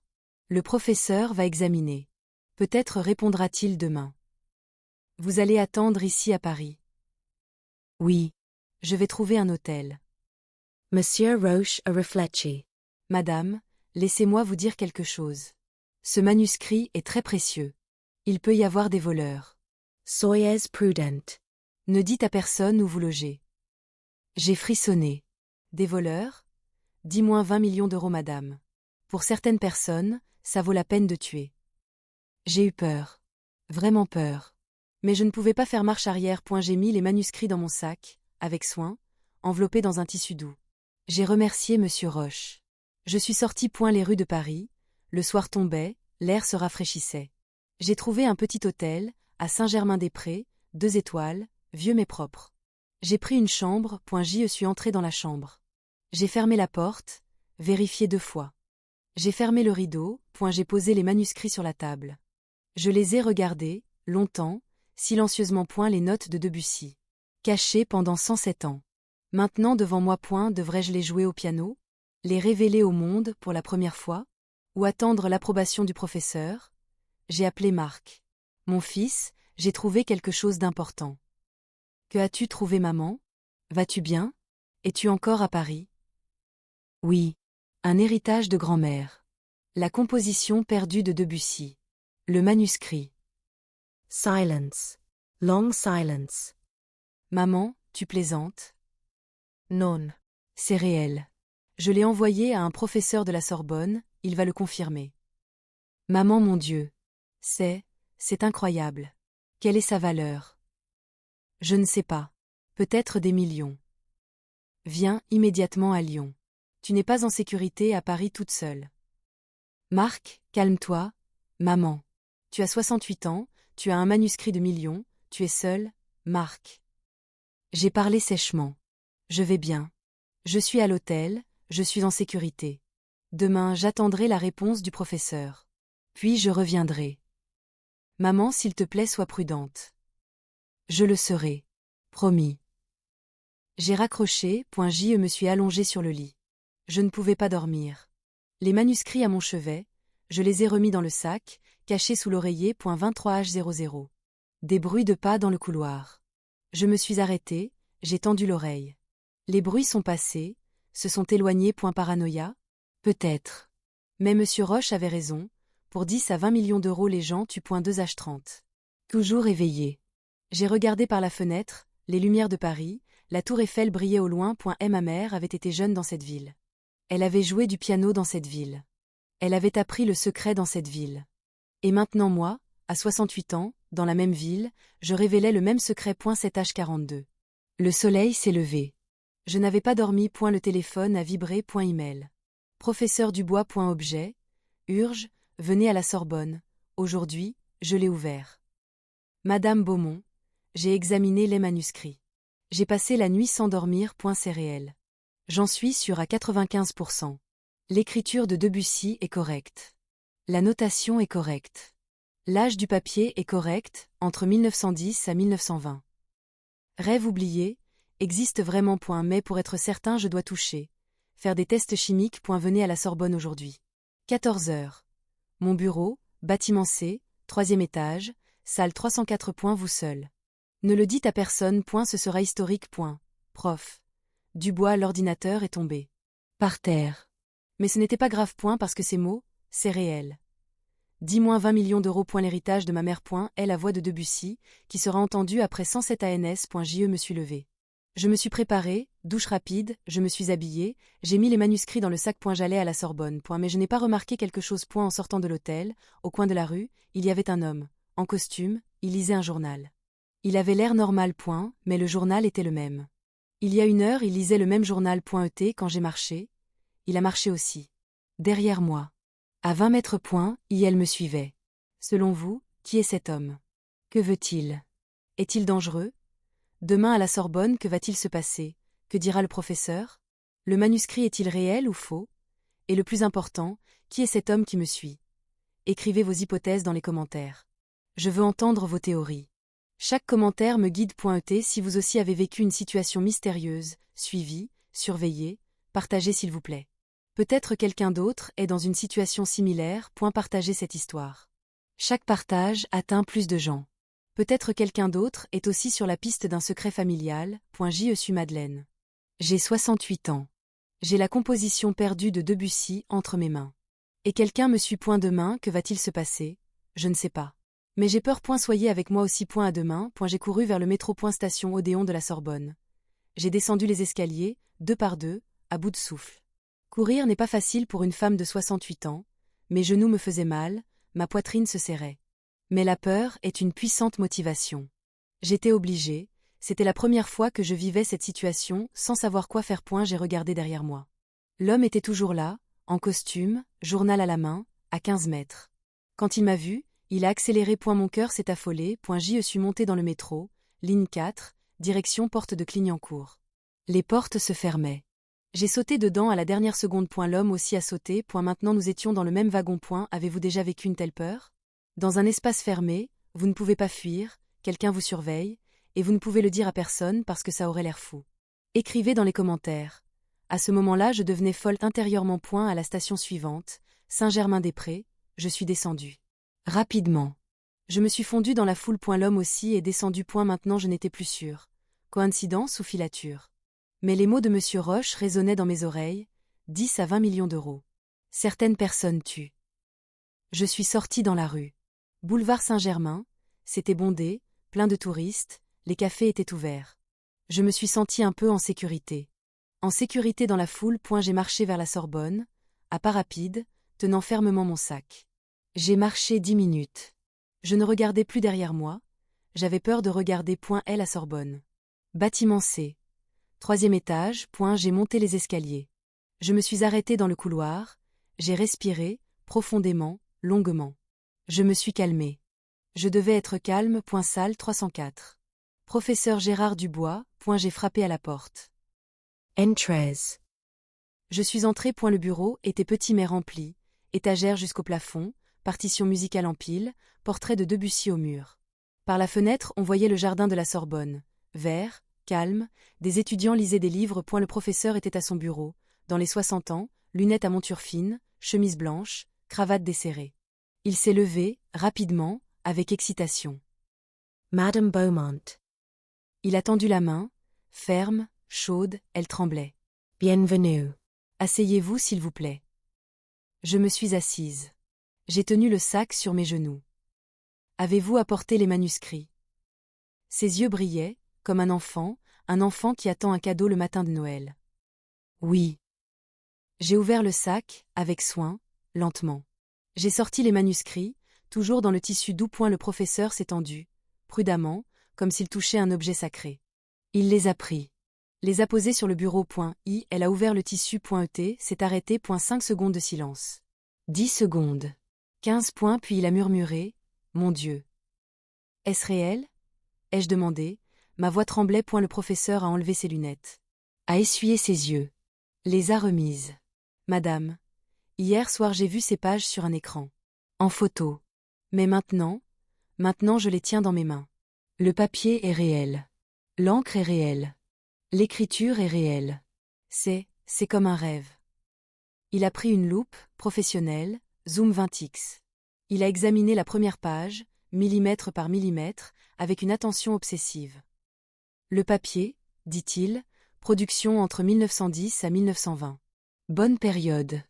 Le professeur va examiner. Peut-être répondra-t-il demain. Vous allez attendre ici à Paris? Oui. Je vais trouver un hôtel. Monsieur Roche a réfléchi. Madame, laissez-moi vous dire quelque chose. Ce manuscrit est très précieux. Il peut y avoir des voleurs. Soyez prudente. Ne dites à personne où vous logez. J'ai frissonné. Des voleurs? Dis-moi 20 millions d'euros, madame. Pour certaines personnes, ça vaut la peine de tuer. J'ai eu peur. Vraiment peur. Mais je ne pouvais pas faire marche arrière. J'ai mis les manuscrits dans mon sac, avec soin, enveloppés dans un tissu doux. J'ai remercié Monsieur Roche. Je suis sorti. Les rues de Paris. Le soir tombait, l'air se rafraîchissait. J'ai trouvé un petit hôtel, à Saint-Germain-des-Prés, 2 étoiles, vieux mais propre. J'ai pris une chambre. Je suis entré dans la chambre. J'ai fermé la porte, vérifié 2 fois. J'ai fermé le rideau. J'ai posé les manuscrits sur la table. Je les ai regardés, longtemps, silencieusement. Les notes de Debussy. Cachées pendant 107 ans. Maintenant devant moi. Devrais-je les jouer au piano? Les révéler au monde pour la première fois? Ou attendre l'approbation du professeur? J'ai appelé Marc. Mon fils, j'ai trouvé quelque chose d'important. Que as-tu trouvé, maman? Vas-tu bien? Es-tu encore à Paris? Oui. Un héritage de grand-mère. La composition perdue de Debussy. Le manuscrit. Silence. Long silence. Maman, tu plaisantes? Non. C'est réel. Je l'ai envoyé à un professeur de la Sorbonne, il va le confirmer. Maman, mon Dieu. C'est incroyable. Quelle est sa valeur? Je ne sais pas. Peut-être des millions. Viens immédiatement à Lyon. Tu n'es pas en sécurité à Paris toute seule. Marc, calme-toi. Maman. Tu as 68 ans, tu as un manuscrit de millions, tu es seul, Marc. J'ai parlé sèchement. Je vais bien. Je suis à l'hôtel, je suis en sécurité. Demain, j'attendrai la réponse du professeur. Puis je reviendrai. Maman, s'il te plaît, sois prudente. Je le serai. Promis. J'ai raccroché, je me suis allongé sur le lit. Je ne pouvais pas dormir. Les manuscrits à mon chevet, je les ai remis dans le sac, cachés sous l'oreiller. 23H00. Des bruits de pas dans le couloir. Je me suis arrêté, j'ai tendu l'oreille. Les bruits sont passés, se sont éloignés. Paranoïa? Peut-être. Mais Monsieur Roche avait raison, pour 10 à 20 millions d'euros les gens tuent. 2H30. Toujours éveillé. J'ai regardé par la fenêtre, les lumières de Paris, la tour Eiffel brillait au loin. Ma mère avait été jeune dans cette ville. Elle avait joué du piano dans cette ville. Elle avait appris le secret dans cette ville. Et maintenant moi, à 68 ans, dans la même ville, je révélais le même secret. 7H42. Le soleil s'est levé. Je n'avais pas dormi. Le téléphone a vibré. Email. Professeur Dubois. Objet. Urge, venez à la Sorbonne. Aujourd'hui, je l'ai ouvert. Madame Beaumont, j'ai examiné les manuscrits. J'ai passé la nuit sans dormir. C'est réel. J'en suis sûre à 95%. L'écriture de Debussy est correcte. La notation est correcte. L'âge du papier est correct, entre 1910 à 1920. Rêve oublié, existe vraiment. Mais pour être certain je dois toucher. Faire des tests chimiques. Venez à la Sorbonne aujourd'hui. 14h. Mon bureau, bâtiment C, 3e étage, salle 304. Vous seul. Ne le dites à personne. Ce sera historique. Prof. Dubois, l'ordinateur est tombé. Par terre. Mais ce n'était pas grave. Parce que ces mots, c'est réel. 10-20 millions d'euros. L'héritage de ma mère. Est la voix de Debussy, qui sera entendue après 107 ANS. Je me suis levé. Je me suis préparé, douche rapide, je me suis habillé, j'ai mis les manuscrits dans le sac. J'allais à la Sorbonne. Mais je n'ai pas remarqué quelque chose. En sortant de l'hôtel, au coin de la rue, il y avait un homme, en costume, il lisait un journal. Il avait l'air normal. Mais le journal était le même. Il y a 1 heure, il lisait le même journal. Quand j'ai marché, il a marché aussi. Derrière moi. À 20 mètres. Elle me suivait. Selon vous, qui est cet homme? Que veut-il? Est-il dangereux? Demain à la Sorbonne, que va-t-il se passer? Que dira le professeur? Le manuscrit est-il réel ou faux? Et le plus important, qui est cet homme qui me suit? Écrivez vos hypothèses dans les commentaires. Je veux entendre vos théories. Chaque commentaire me guide. Si vous aussi avez vécu une situation mystérieuse, suivie, surveillée, partagez s'il vous plaît. Peut-être quelqu'un d'autre est dans une situation similaire. Partagez cette histoire. Chaque partage atteint plus de gens. Peut-être quelqu'un d'autre est aussi sur la piste d'un secret familial. Je suis Madeleine. J'ai 68 ans. J'ai la composition perdue de Debussy entre mes mains. Et quelqu'un me suit. Demain, que va-t-il se passer? Je ne sais pas. Mais j'ai peur. Soyez avec moi aussi. À demain. J'ai couru vers le métro. Station Odéon de la Sorbonne. J'ai descendu les escaliers, 2 par 2, à bout de souffle. Courir n'est pas facile pour une femme de 68 ans, mes genoux me faisaient mal, ma poitrine se serrait. Mais la peur est une puissante motivation. J'étais obligée, c'était la première fois que je vivais cette situation sans savoir quoi faire. J'ai regardé derrière moi. L'homme était toujours là, en costume, journal à la main, à 15 mètres. Quand il m'a vu, il a accéléré. Mon cœur s'est affolé. Je suis monté dans le métro, ligne 4, direction porte de Clignancourt. Les portes se fermaient. J'ai sauté dedans à la dernière seconde. L'homme aussi a sauté. Maintenant nous étions dans le même wagon. Avez-vous déjà vécu une telle peur? Dans un espace fermé, vous ne pouvez pas fuir, quelqu'un vous surveille, et vous ne pouvez le dire à personne parce que ça aurait l'air fou. Écrivez dans les commentaires. À ce moment-là, je devenais folle intérieurement. À la station suivante, Saint-Germain-des-Prés, je suis descendue. Rapidement. Je me suis fondue dans la foule. L'homme aussi est descendu. Maintenant je n'étais plus sûre. Coïncidence ou filature? Mais les mots de Monsieur Roche résonnaient dans mes oreilles, 10 à 20 millions d'euros. Certaines personnes tuent. Je suis sortie dans la rue. Boulevard Saint-Germain, c'était bondé, plein de touristes, les cafés étaient ouverts. Je me suis sentie un peu en sécurité. En sécurité dans la foule, j'ai marché vers la Sorbonne, à pas rapide, tenant fermement mon sac. J'ai marché 10 minutes. Je ne regardais plus derrière moi, j'avais peur de regarder la Sorbonne. Bâtiment C. 3e étage, j'ai monté les escaliers. Je me suis arrêté dans le couloir, j'ai respiré, profondément, longuement. Je me suis calmé. Je devais être calme, salle 304. Professeur Gérard Dubois, j'ai frappé à la porte. Entrez. Je suis entré, le bureau était petit mais rempli, étagère jusqu'au plafond, partition musicale en pile, portrait de Debussy au mur. Par la fenêtre, on voyait le jardin de la Sorbonne. Vert, calme, des étudiants lisaient des livres. Le professeur était à son bureau, dans les 60 ans, lunettes à monture fine, chemise blanche, cravate desserrée. Il s'est levé, rapidement, avec excitation. Madame Beaumont. Il a tendu la main, ferme, chaude, elle tremblait. Bienvenue. Asseyez-vous s'il vous plaît. Je me suis assise. J'ai tenu le sac sur mes genoux. Avez-vous apporté les manuscrits? Ses yeux brillaient, comme un enfant qui attend un cadeau le matin de Noël. Oui. J'ai ouvert le sac, avec soin, lentement. J'ai sorti les manuscrits, toujours dans le tissu doux. Le professeur s'est tendu, prudemment, comme s'il touchait un objet sacré. Il les a pris. Les a posés sur le bureau. Elle a ouvert le tissu. S'est arrêté. 5 secondes de silence. 10 secondes. 15 puis il a murmuré, mon Dieu. Est-ce réel? Ai-je demandé, ma voix tremblait. Le professeur a enlevé ses lunettes. A essuyé ses yeux. Les a remises. Madame, hier soir j'ai vu ces pages sur un écran. En photo. Mais maintenant je les tiens dans mes mains. Le papier est réel. L'encre est réelle. L'écriture est réelle. C'est comme un rêve. Il a pris une loupe, professionnelle, zoom 20x. Il a examiné la première page, millimètre par millimètre, avec une attention obsessive. Le papier, dit-il, production entre 1910 à 1920. Bonne période.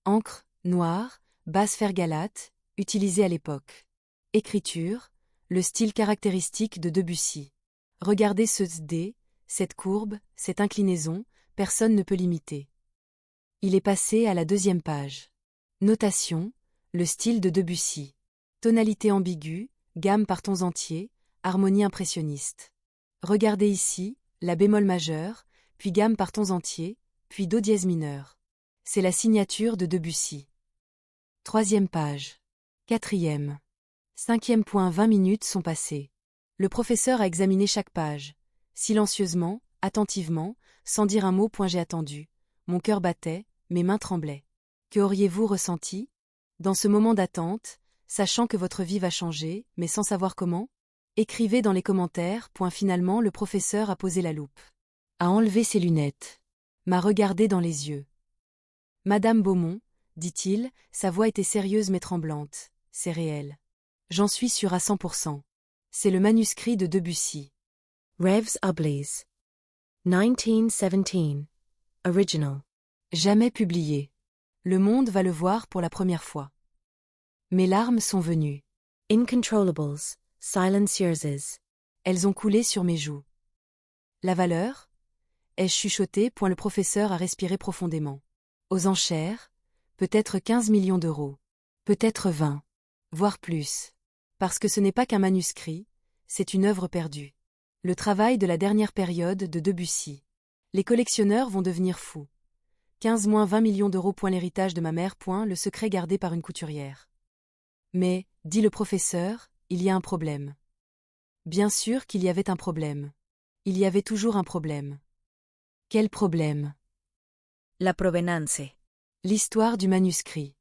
Encre, noire, base fer-galate, utilisée à l'époque. Écriture, le style caractéristique de Debussy. Regardez ce D, cette courbe, cette inclinaison, personne ne peut l'imiter. Il est passé à la 2e page. Notation, le style de Debussy. Tonalité ambiguë, gamme par tons entiers, harmonie impressionniste. Regardez ici, la bémol majeur, puis gamme par tons entiers, puis do dièse mineur. C'est la signature de Debussy. 3e page. 4e. 5e. 20 minutes sont passées. Le professeur a examiné chaque page. Silencieusement, attentivement, sans dire un mot. J'ai attendu. Mon cœur battait, mes mains tremblaient. Que auriez-vous ressenti? Dans ce moment d'attente, sachant que votre vie va changer, mais sans savoir comment? Écrivez dans les commentaires. Finalement, le professeur a posé la loupe. A enlevé ses lunettes. M'a regardé dans les yeux. Madame Beaumont, dit-il, sa voix était sérieuse mais tremblante. C'est réel. J'en suis sûr à 100%. C'est le manuscrit de Debussy. Rêves Ublis. 1917. Original. Jamais publié. Le monde va le voir pour la première fois. Mes larmes sont venues. Incontrollables. Silenceuses. Elles ont coulé sur mes joues. La valeur? Ai-je chuchoté? Le professeur a respiré profondément. Aux enchères, peut-être 15 millions d'euros. Peut-être 20. Voire plus. Parce que ce n'est pas qu'un manuscrit, c'est une œuvre perdue. Le travail de la dernière période de Debussy. Les collectionneurs vont devenir fous. 15-20 millions d'euros. L'héritage de ma mère. Le secret gardé par une couturière. Mais, dit le professeur, il y a un problème. Bien sûr qu'il y avait un problème. Il y avait toujours un problème. Quel problème? La provenance. L'histoire du manuscrit.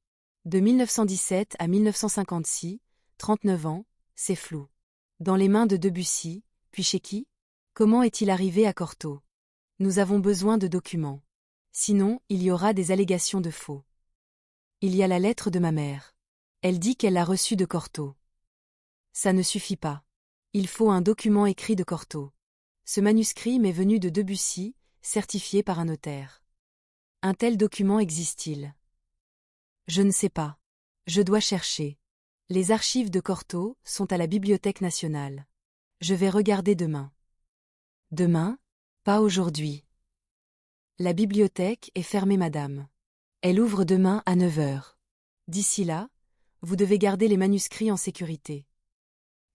De 1917 à 1956, 39 ans, c'est flou. Dans les mains de Debussy, puis chez qui? Comment est-il arrivé à Cortot? Nous avons besoin de documents. Sinon, il y aura des allégations de faux. Il y a la lettre de ma mère. Elle dit qu'elle l'a reçue de Cortot. Ça ne suffit pas. Il faut un document écrit de Cortot. Ce manuscrit m'est venu de Debussy, certifié par un notaire. Un tel document existe-t-il? Je ne sais pas. Je dois chercher. Les archives de Cortot sont à la Bibliothèque nationale. Je vais regarder demain. Demain? Pas aujourd'hui. La bibliothèque est fermée, madame. Elle ouvre demain à 9 heures. D'ici là, vous devez garder les manuscrits en sécurité.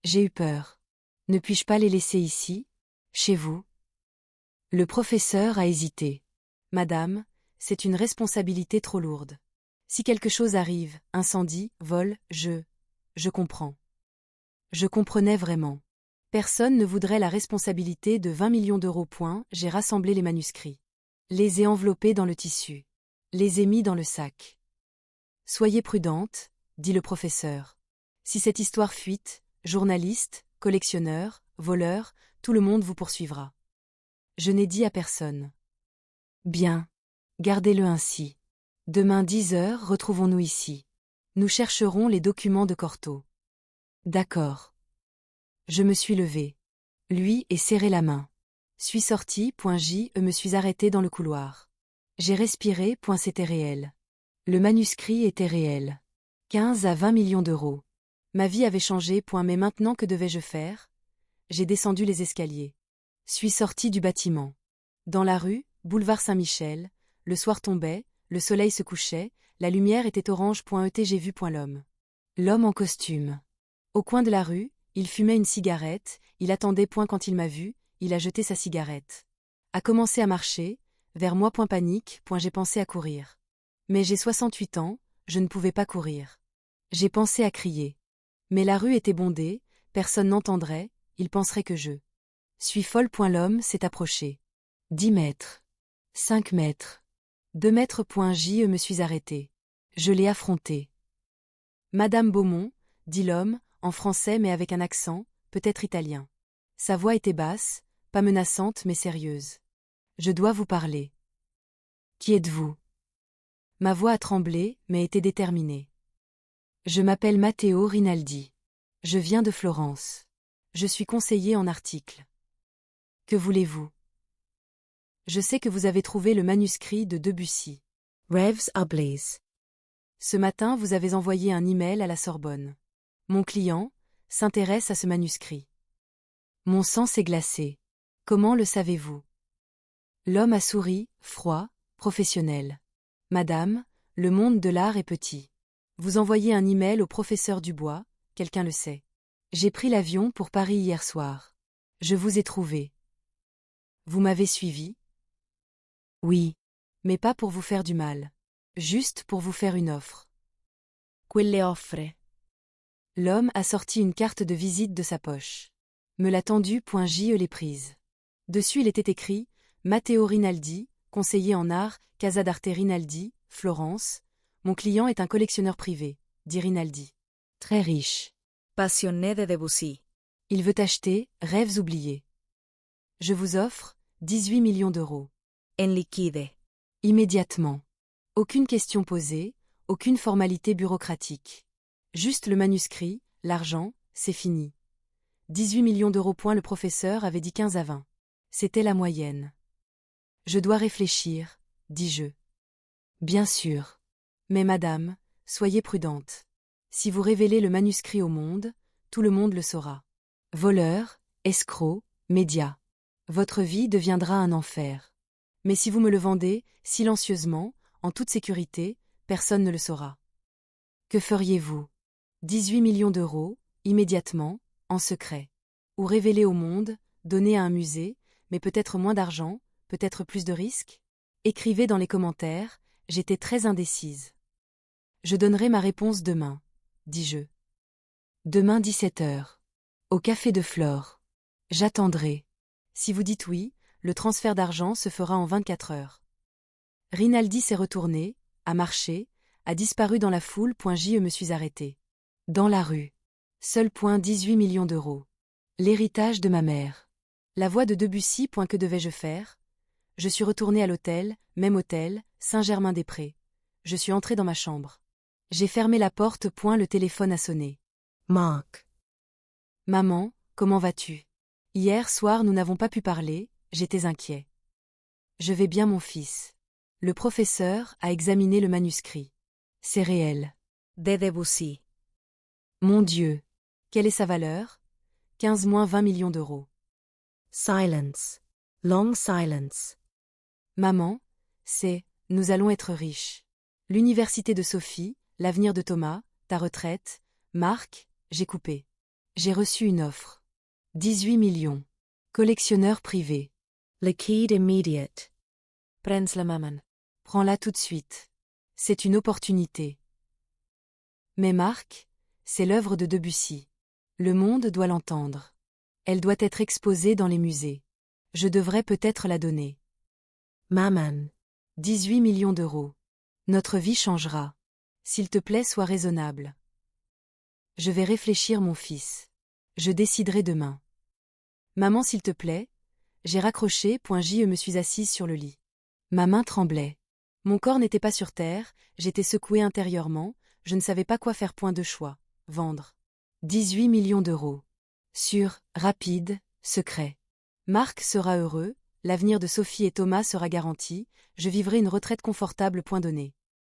J'ai eu peur. Ne puis-je pas les laisser ici, chez vous? Le professeur a hésité. Madame, c'est une responsabilité trop lourde. Si quelque chose arrive, incendie, vol, je comprends. Je comprenais vraiment. Personne ne voudrait la responsabilité de 20 millions d'euros. J'ai rassemblé les manuscrits. Les ai enveloppés dans le tissu. Les ai mis dans le sac. Soyez prudente, dit le professeur. Si cette histoire fuite, journaliste, collectionneur, voleur, tout le monde vous poursuivra. Je n'ai dit à personne. Bien. Gardez-le ainsi. Demain 10 heures, retrouvons-nous ici. Nous chercherons les documents de Cortot. D'accord. Je me suis levé. Lui ai serré la main. Suis sorti. Me suis arrêté dans le couloir. J'ai respiré. C'était réel. Le manuscrit était réel. 15 à 20 millions d'euros. Ma vie avait changé. Mais maintenant que devais-je faire? J'ai descendu les escaliers. Suis sorti du bâtiment. Dans la rue, boulevard Saint-Michel, le soir tombait, le soleil se couchait, la lumière était orange. J'ai vu l'homme. L'homme en costume. Au coin de la rue, il fumait une cigarette, il attendait. Quand il m'a vu, il a jeté sa cigarette. A commencé à marcher, vers moi. Panique. J'ai pensé à courir. Mais j'ai 68 ans, je ne pouvais pas courir. J'ai pensé à crier. Mais la rue était bondée, personne n'entendrait, il penserait que je suis folle. L'homme s'est approché. 10 mètres. 5 mètres. 2 mètres. Je me suis arrêté. Je l'ai affronté. Madame Beaumont, dit l'homme, en français mais avec un accent, peut-être italien. Sa voix était basse, pas menaçante mais sérieuse. Je dois vous parler. Qui êtes-vous? Ma voix a tremblé, mais était déterminée. Je m'appelle Matteo Rinaldi. Je viens de Florence. Je suis conseiller en article. Que voulez-vous? Je sais que vous avez trouvé le manuscrit de Debussy. Rêves ablaze. Ce matin, vous avez envoyé un email à la Sorbonne. Mon client s'intéresse à ce manuscrit. Mon sang s'est glacé. Comment le savez-vous? L'homme a souri, froid, professionnel. Madame, le monde de l'art est petit. Vous envoyez un email au professeur Dubois, quelqu'un le sait. J'ai pris l'avion pour Paris hier soir. Je vous ai trouvé. Vous m'avez suivi? Oui. Mais pas pour vous faire du mal. Juste pour vous faire une offre. Quelle offre? L'homme a sorti une carte de visite de sa poche. Me l'a tendue. Je l'ai prise. Dessus il était écrit « Matteo Rinaldi, conseiller en art, Casa d'Arte Rinaldi, Florence. Mon client est un collectionneur privé, dit Rinaldi. Très riche. Passionné de Debussy. Il veut acheter « Rêves oubliés ». Je vous offre 18 millions d'euros. En liquide. Immédiatement. Aucune question posée, aucune formalité bureaucratique. Juste le manuscrit, l'argent, c'est fini. 18 millions d'euros. Le professeur avait dit 15 à 20. C'était la moyenne. Je dois réfléchir, dis-je. Bien sûr. Mais madame, soyez prudente. Si vous révélez le manuscrit au monde, tout le monde le saura. Voleur, escroc, média. Votre vie deviendra un enfer. Mais si vous me le vendez, silencieusement, en toute sécurité, personne ne le saura. Que feriez-vous? 18 millions d'euros, immédiatement, en secret. Ou révéler au monde, donner à un musée, mais peut-être moins d'argent, peut-être plus de risques? Écrivez dans les commentaires, j'étais très indécise. Je donnerai ma réponse demain, dis-je. Demain 17 heures. Au café de Flore. J'attendrai. Si vous dites oui, le transfert d'argent se fera en 24 heures. Rinaldi s'est retourné, a marché, a disparu dans la foule. Je me suis arrêté. Dans la rue. Seul 18 millions d'euros. L'héritage de ma mère. La voix de Debussy. Que devais-je faire? Je suis retourné à l'hôtel, même hôtel, Saint-Germain-des-Prés. Je suis entré dans ma chambre. J'ai fermé la porte. Le téléphone a sonné. Mark. Maman, comment vas-tu? Hier soir nous n'avons pas pu parler, j'étais inquiet. Je vais bien mon fils. Le professeur a examiné le manuscrit. C'est réel. De Debussy. Mon Dieu. Quelle est sa valeur? 15-20 millions d'euros. Silence. Long silence. Maman, C'est « Nous allons être riches ». L'université de Sophie, l'avenir de Thomas, ta retraite, Marc, j'ai coupé. J'ai reçu une offre. 18 millions. Collectionneur privé. Liquide immediate. Prends la maman. Prends-la tout de suite. C'est une opportunité. Mais Marc, c'est l'œuvre de Debussy. Le monde doit l'entendre. Elle doit être exposée dans les musées. Je devrais peut-être la donner. Maman. 18 millions d'euros. Notre vie changera. S'il te plaît, sois raisonnable. Je vais réfléchir, mon fils. Je déciderai demain. Maman, s'il te plaît. J'ai raccroché, je me suis assise sur le lit. Ma main tremblait. Mon corps n'était pas sur terre, j'étais secouée intérieurement, je ne savais pas quoi faire, point de choix. Vendre. 18 millions d'euros. Sûr, rapide, secret. Marc sera heureux, l'avenir de Sophie et Thomas sera garanti, je vivrai une retraite confortable, point donné.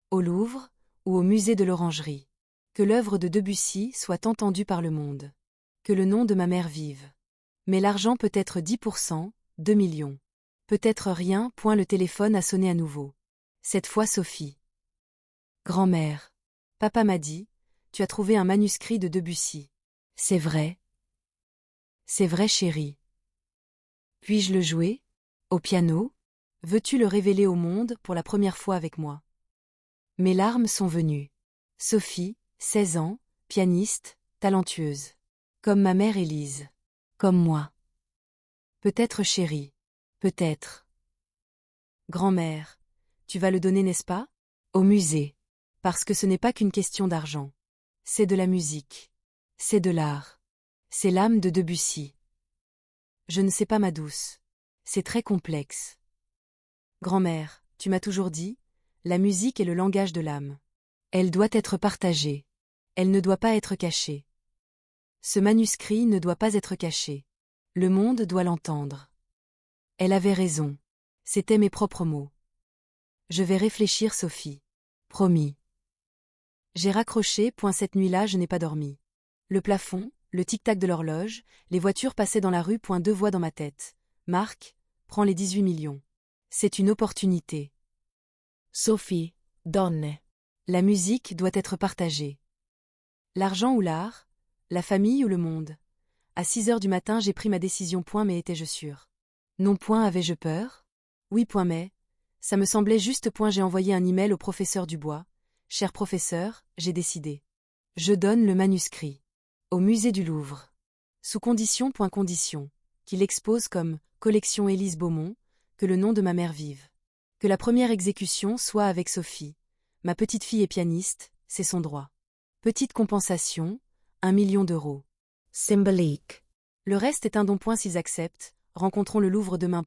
Au Louvre, ou au musée de l'Orangerie. Que l'œuvre de Debussy soit entendue par le monde. Que le nom de ma mère vive. Mais l'argent peut être 10%, 2 millions. Peut-être rien, le téléphone a sonné à nouveau. Cette fois Sophie. Grand-mère. Papa m'a dit, tu as trouvé un manuscrit de Debussy. C'est vrai. C'est vrai, chérie. Puis-je le jouer? Au piano? Veux-tu le révéler au monde pour la première fois avec moi? Mes larmes sont venues. Sophie, 16 ans, pianiste, talentueuse. Comme ma mère Élise. Comme moi. Peut-être, chérie. Peut-être. Grand-mère. Tu vas le donner, n'est-ce pas? Au musée. Parce que ce n'est pas qu'une question d'argent. C'est de la musique. C'est de l'art. C'est l'âme de Debussy. Je ne sais pas, ma douce. C'est très complexe. Grand-mère, tu m'as toujours dit, la musique est le langage de l'âme. Elle doit être partagée. Elle ne doit pas être cachée. Ce manuscrit ne doit pas être caché. Le monde doit l'entendre. Elle avait raison. C'étaient mes propres mots. Je vais réfléchir, Sophie. Promis. J'ai raccroché, cette nuit-là je n'ai pas dormi. Le plafond, le tic-tac de l'horloge, les voitures passaient dans la rue, deux voix dans ma tête. Marc, prends les 18 millions. C'est une opportunité. Sophie, donne. La musique doit être partagée. L'argent ou l'art, la famille ou le monde. À 6 heures du matin j'ai pris ma décision, mais étais-je sûre? Non, avais-je peur? Oui, mais, ça me semblait juste, j'ai envoyé un email au professeur Dubois. Cher professeur, j'ai décidé. Je donne le manuscrit. Au musée du Louvre. Sous condition, condition. Qu'il expose comme collection Élise Beaumont, que le nom de ma mère vive. Que la première exécution soit avec Sophie. Ma petite fille est pianiste, c'est son droit. Petite compensation, 1 million d'euros. Symbolique. Le reste est un don, s'ils acceptent. Rencontrons le Louvre demain.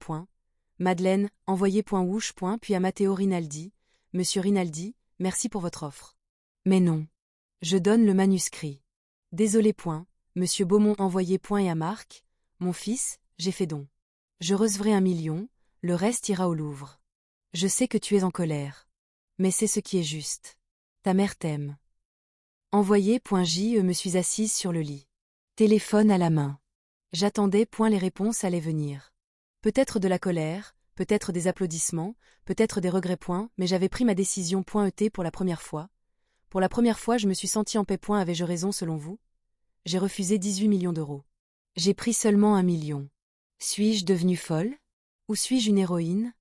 Madeleine, envoyez Wouche. Puis à Matteo Rinaldi. Monsieur Rinaldi, merci pour votre offre. Mais non. Je donne le manuscrit. Désolé. Monsieur Beaumont, envoyez et à Marc. Mon fils, j'ai fait don. Je recevrai 1 million, le reste ira au Louvre. Je sais que tu es en colère. Mais c'est ce qui est juste. Ta mère t'aime. Envoyé. Je me suis assise sur le lit. Téléphone à la main. J'attendais. Les réponses allaient venir. Peut-être de la colère, peut-être des applaudissements, peut-être des regrets. Mais j'avais pris ma décision. Pour la première fois. Pour la première fois, je me suis sentie en paix. Avais-je raison selon vous? J'ai refusé 18 millions d'euros. J'ai pris seulement 1 million. Suis-je devenue folle? Ou suis-je une héroïne?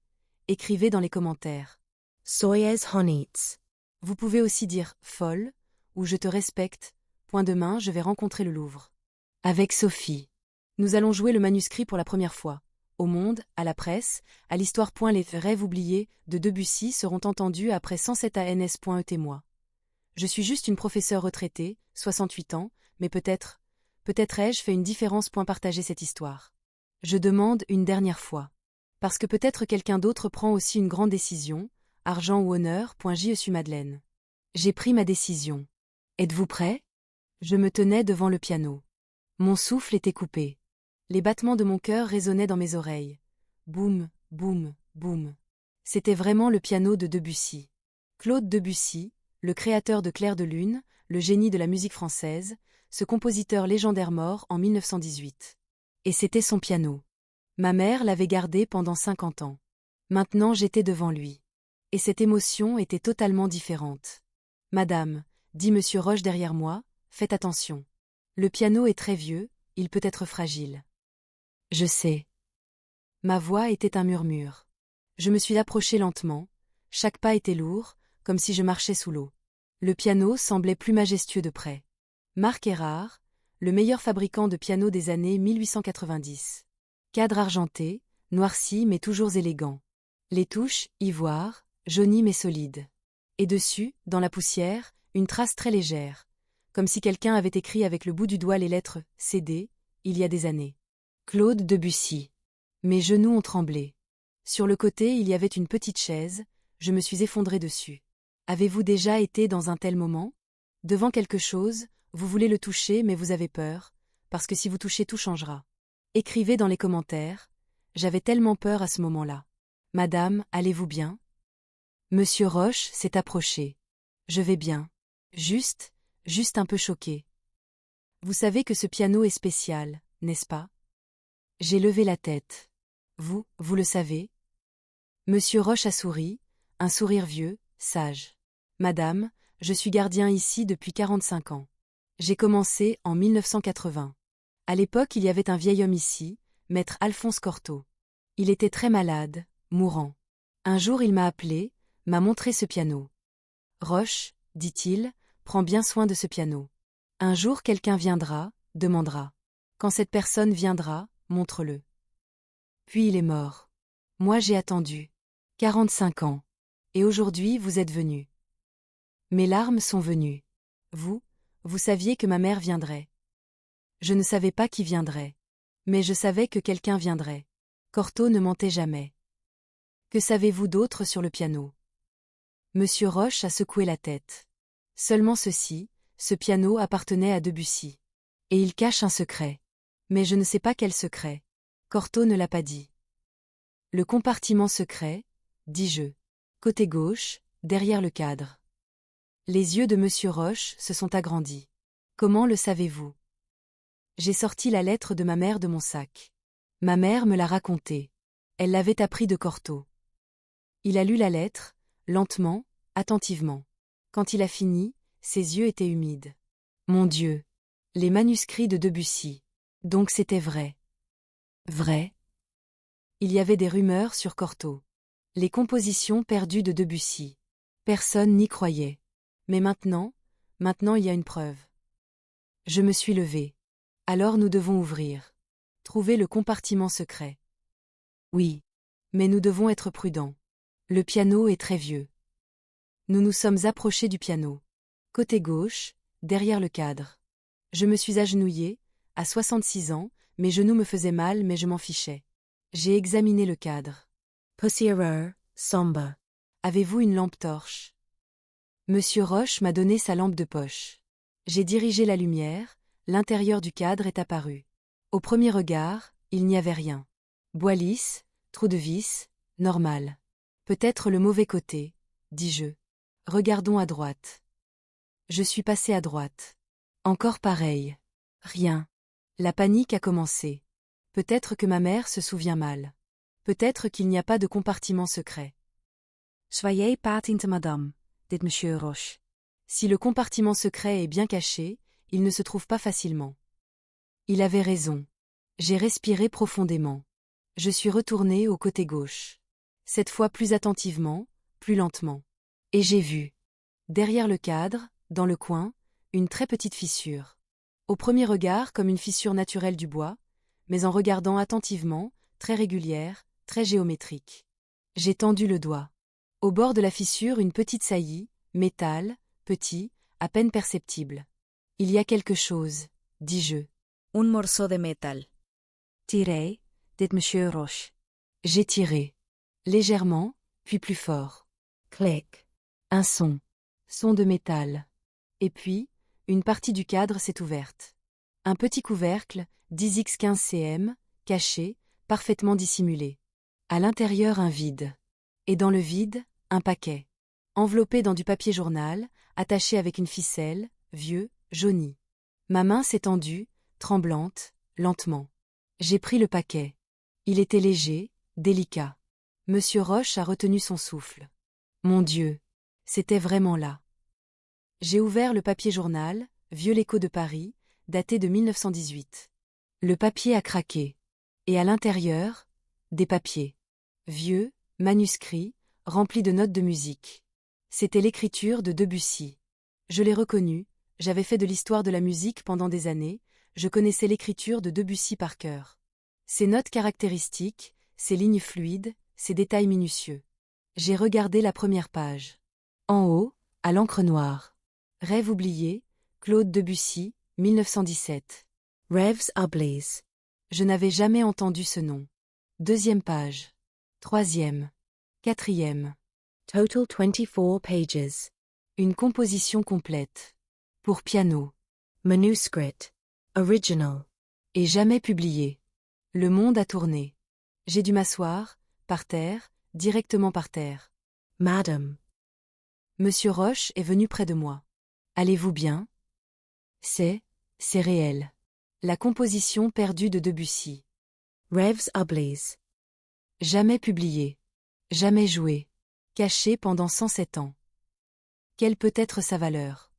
Écrivez dans les commentaires. Soyez honnêtes. Vous pouvez aussi dire folle, ou je te respecte. Demain, je vais rencontrer le Louvre. Avec Sophie. Nous allons jouer le manuscrit pour la première fois. Au monde, à la presse, à l'histoire. Les rêves oubliés de Debussy seront entendus après 107 ans. Moi. Je suis juste une professeure retraitée, 68 ans, mais peut-être ai-je fait une différence. Partager cette histoire. Je demande une dernière fois. Parce que peut-être quelqu'un d'autre prend aussi une grande décision, argent ou honneur. Je suis Madeleine. J'ai pris ma décision. Êtes-vous prêts? Je me tenais devant le piano. Mon souffle était coupé. Les battements de mon cœur résonnaient dans mes oreilles. Boum, boum, boum. C'était vraiment le piano de Debussy. Claude Debussy, le créateur de Clair de Lune, le génie de la musique française, ce compositeur légendaire mort en 1918. Et c'était son piano. Ma mère l'avait gardé pendant 50 ans. Maintenant j'étais devant lui. Et cette émotion était totalement différente. Madame, dit monsieur Roche derrière moi, faites attention. Le piano est très vieux, il peut être fragile. Je sais. Ma voix était un murmure. Je me suis approché lentement, chaque pas était lourd, comme si je marchais sous l'eau. Le piano semblait plus majestueux de près. Marc Erard, le meilleur fabricant de pianos des années 1890. Cadre argenté, noirci mais toujours élégant. Les touches, ivoire, jaunies mais solides. Et dessus, dans la poussière, une trace très légère, comme si quelqu'un avait écrit avec le bout du doigt les lettres « CD » il y a des années. Claude Debussy. Mes genoux ont tremblé. Sur le côté il y avait une petite chaise, je me suis effondré dessus. Avez-vous déjà été dans un tel moment? Devant quelque chose, vous voulez le toucher mais vous avez peur, parce que si vous touchez tout changera. Écrivez dans les commentaires, j'avais tellement peur à ce moment-là. Madame, allez-vous bien? Monsieur Roche s'est approché. Je vais bien. Juste un peu choqué. Vous savez que ce piano est spécial, n'est-ce pas? J'ai levé la tête. Vous le savez? Monsieur Roche a souri, un sourire vieux, sage. Madame, je suis gardien ici depuis 45 ans. J'ai commencé en 1980. À l'époque, il y avait un vieil homme ici, maître Alphonse Cortot. Il était très malade, mourant. Un jour, il m'a appelé, m'a montré ce piano. Roche, dit-il, prends bien soin de ce piano. Un jour, quelqu'un viendra, demandera. Quand cette personne viendra, montre-le. Puis il est mort. Moi, j'ai attendu. 45 ans. Et aujourd'hui, vous êtes venu. Mes larmes sont venues. Vous saviez que ma mère viendrait. Je ne savais pas qui viendrait. Mais je savais que quelqu'un viendrait. Cortot ne mentait jamais. Que savez-vous d'autre sur le piano? Monsieur Roche a secoué la tête. Seulement ceci, ce piano appartenait à Debussy. Et il cache un secret. Mais je ne sais pas quel secret. Cortot ne l'a pas dit. Le compartiment secret, dis-je. Côté gauche, derrière le cadre. Les yeux de monsieur Roche se sont agrandis. Comment le savez-vous? J'ai sorti la lettre de ma mère de mon sac. Ma mère me l'a racontée. Elle l'avait appris de Cortot. Il a lu la lettre, lentement, attentivement. Quand il a fini, ses yeux étaient humides. Mon Dieu! Les manuscrits de Debussy. Donc c'était vrai. Vrai? Il y avait des rumeurs sur Cortot. Les compositions perdues de Debussy. Personne n'y croyait. Mais maintenant il y a une preuve. Je me suis levé. Alors nous devons ouvrir. Trouver le compartiment secret. Oui. Mais nous devons être prudents. Le piano est très vieux. Nous nous sommes approchés du piano. Côté gauche, derrière le cadre. Je me suis agenouillé, à 66 ans, mes genoux me faisaient mal mais je m'en fichais. J'ai examiné le cadre. Possierer, Samba. Avez-vous une lampe torche? Monsieur Roche m'a donné sa lampe de poche. J'ai dirigé la lumière, l'intérieur du cadre est apparu. Au premier regard, il n'y avait rien. Bois lisse, trou de vis, normal. Peut-être le mauvais côté, dis-je. Regardons à droite. Je suis passé à droite. Encore pareil. Rien. La panique a commencé. Peut-être que ma mère se souvient mal. Peut-être qu'il n'y a pas de compartiment secret. Soyez patente madame, dit monsieur Roche. Si le compartiment secret est bien caché, il ne se trouve pas facilement. Il avait raison. J'ai respiré profondément. Je suis retourné au côté gauche. Cette fois plus attentivement, plus lentement. Et j'ai vu. Derrière le cadre, dans le coin, une très petite fissure. Au premier regard comme une fissure naturelle du bois, mais en regardant attentivement, très régulière, très géométrique. J'ai tendu le doigt. Au bord de la fissure une petite saillie, métal, petit, à peine perceptible. Il y a quelque chose, dis-je. Un morceau de métal. Tirez, dit monsieur Roche. J'ai tiré. Légèrement, puis plus fort. Clic. Un son. Son de métal. Et puis, une partie du cadre s'est ouverte. Un petit couvercle, 10x15 cm, caché, parfaitement dissimulé. À l'intérieur un vide. Et dans le vide, un paquet. Enveloppé dans du papier journal, attaché avec une ficelle, vieux, jauni. Ma main s'est tendue, tremblante, lentement. J'ai pris le paquet. Il était léger, délicat. Monsieur Roche a retenu son souffle. Mon Dieu. C'était vraiment là. J'ai ouvert le papier journal, Vieux l'Écho de Paris, daté de 1918. Le papier a craqué. Et à l'intérieur, des papiers. Vieux, manuscrits, remplis de notes de musique. C'était l'écriture de Debussy. Je l'ai reconnu, j'avais fait de l'histoire de la musique pendant des années, je connaissais l'écriture de Debussy par cœur. Ses notes caractéristiques, ses lignes fluides, ses détails minutieux. J'ai regardé la première page. En haut, à l'encre noire. Rêve oublié, Claude Debussy, 1917. Rêves oubliés. Je n'avais jamais entendu ce nom. Deuxième page. Troisième. Quatrième. Total 24 pages. Une composition complète. Pour piano. Manuscript. Original. Et jamais publié. Le monde a tourné. J'ai dû m'asseoir, par terre, directement par terre. Madame. Monsieur Roche est venu près de moi. Allez-vous bien? C'est réel. La composition perdue de Debussy. Rêves oubliés. Jamais publié. Jamais joué. Caché pendant 107 ans. Quelle peut être sa valeur?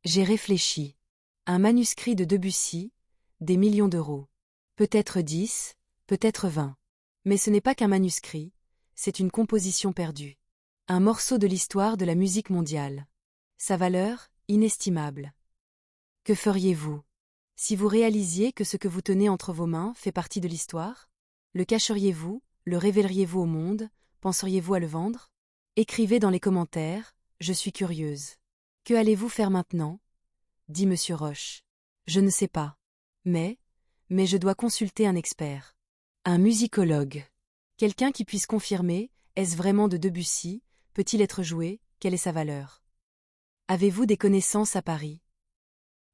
J'ai réfléchi. Un manuscrit de Debussy, des millions d'euros. Peut-être 10, peut-être 20. Mais ce n'est pas qu'un manuscrit, c'est une composition perdue. Un morceau de l'histoire de la musique mondiale. Sa valeur, inestimable. Que feriez-vous si vous réalisiez que ce que vous tenez entre vos mains fait partie de l'histoire? Le cacheriez-vous, le révéleriez-vous au monde, penseriez-vous à le vendre? Écrivez dans les commentaires, je suis curieuse. Que allez-vous faire maintenant? Dit Monsieur Roche. Je ne sais pas. Mais je dois consulter un expert. Un musicologue. Quelqu'un qui puisse confirmer, est-ce vraiment de Debussy, peut-il être joué, quelle est sa valeur? Avez-vous des connaissances à Paris?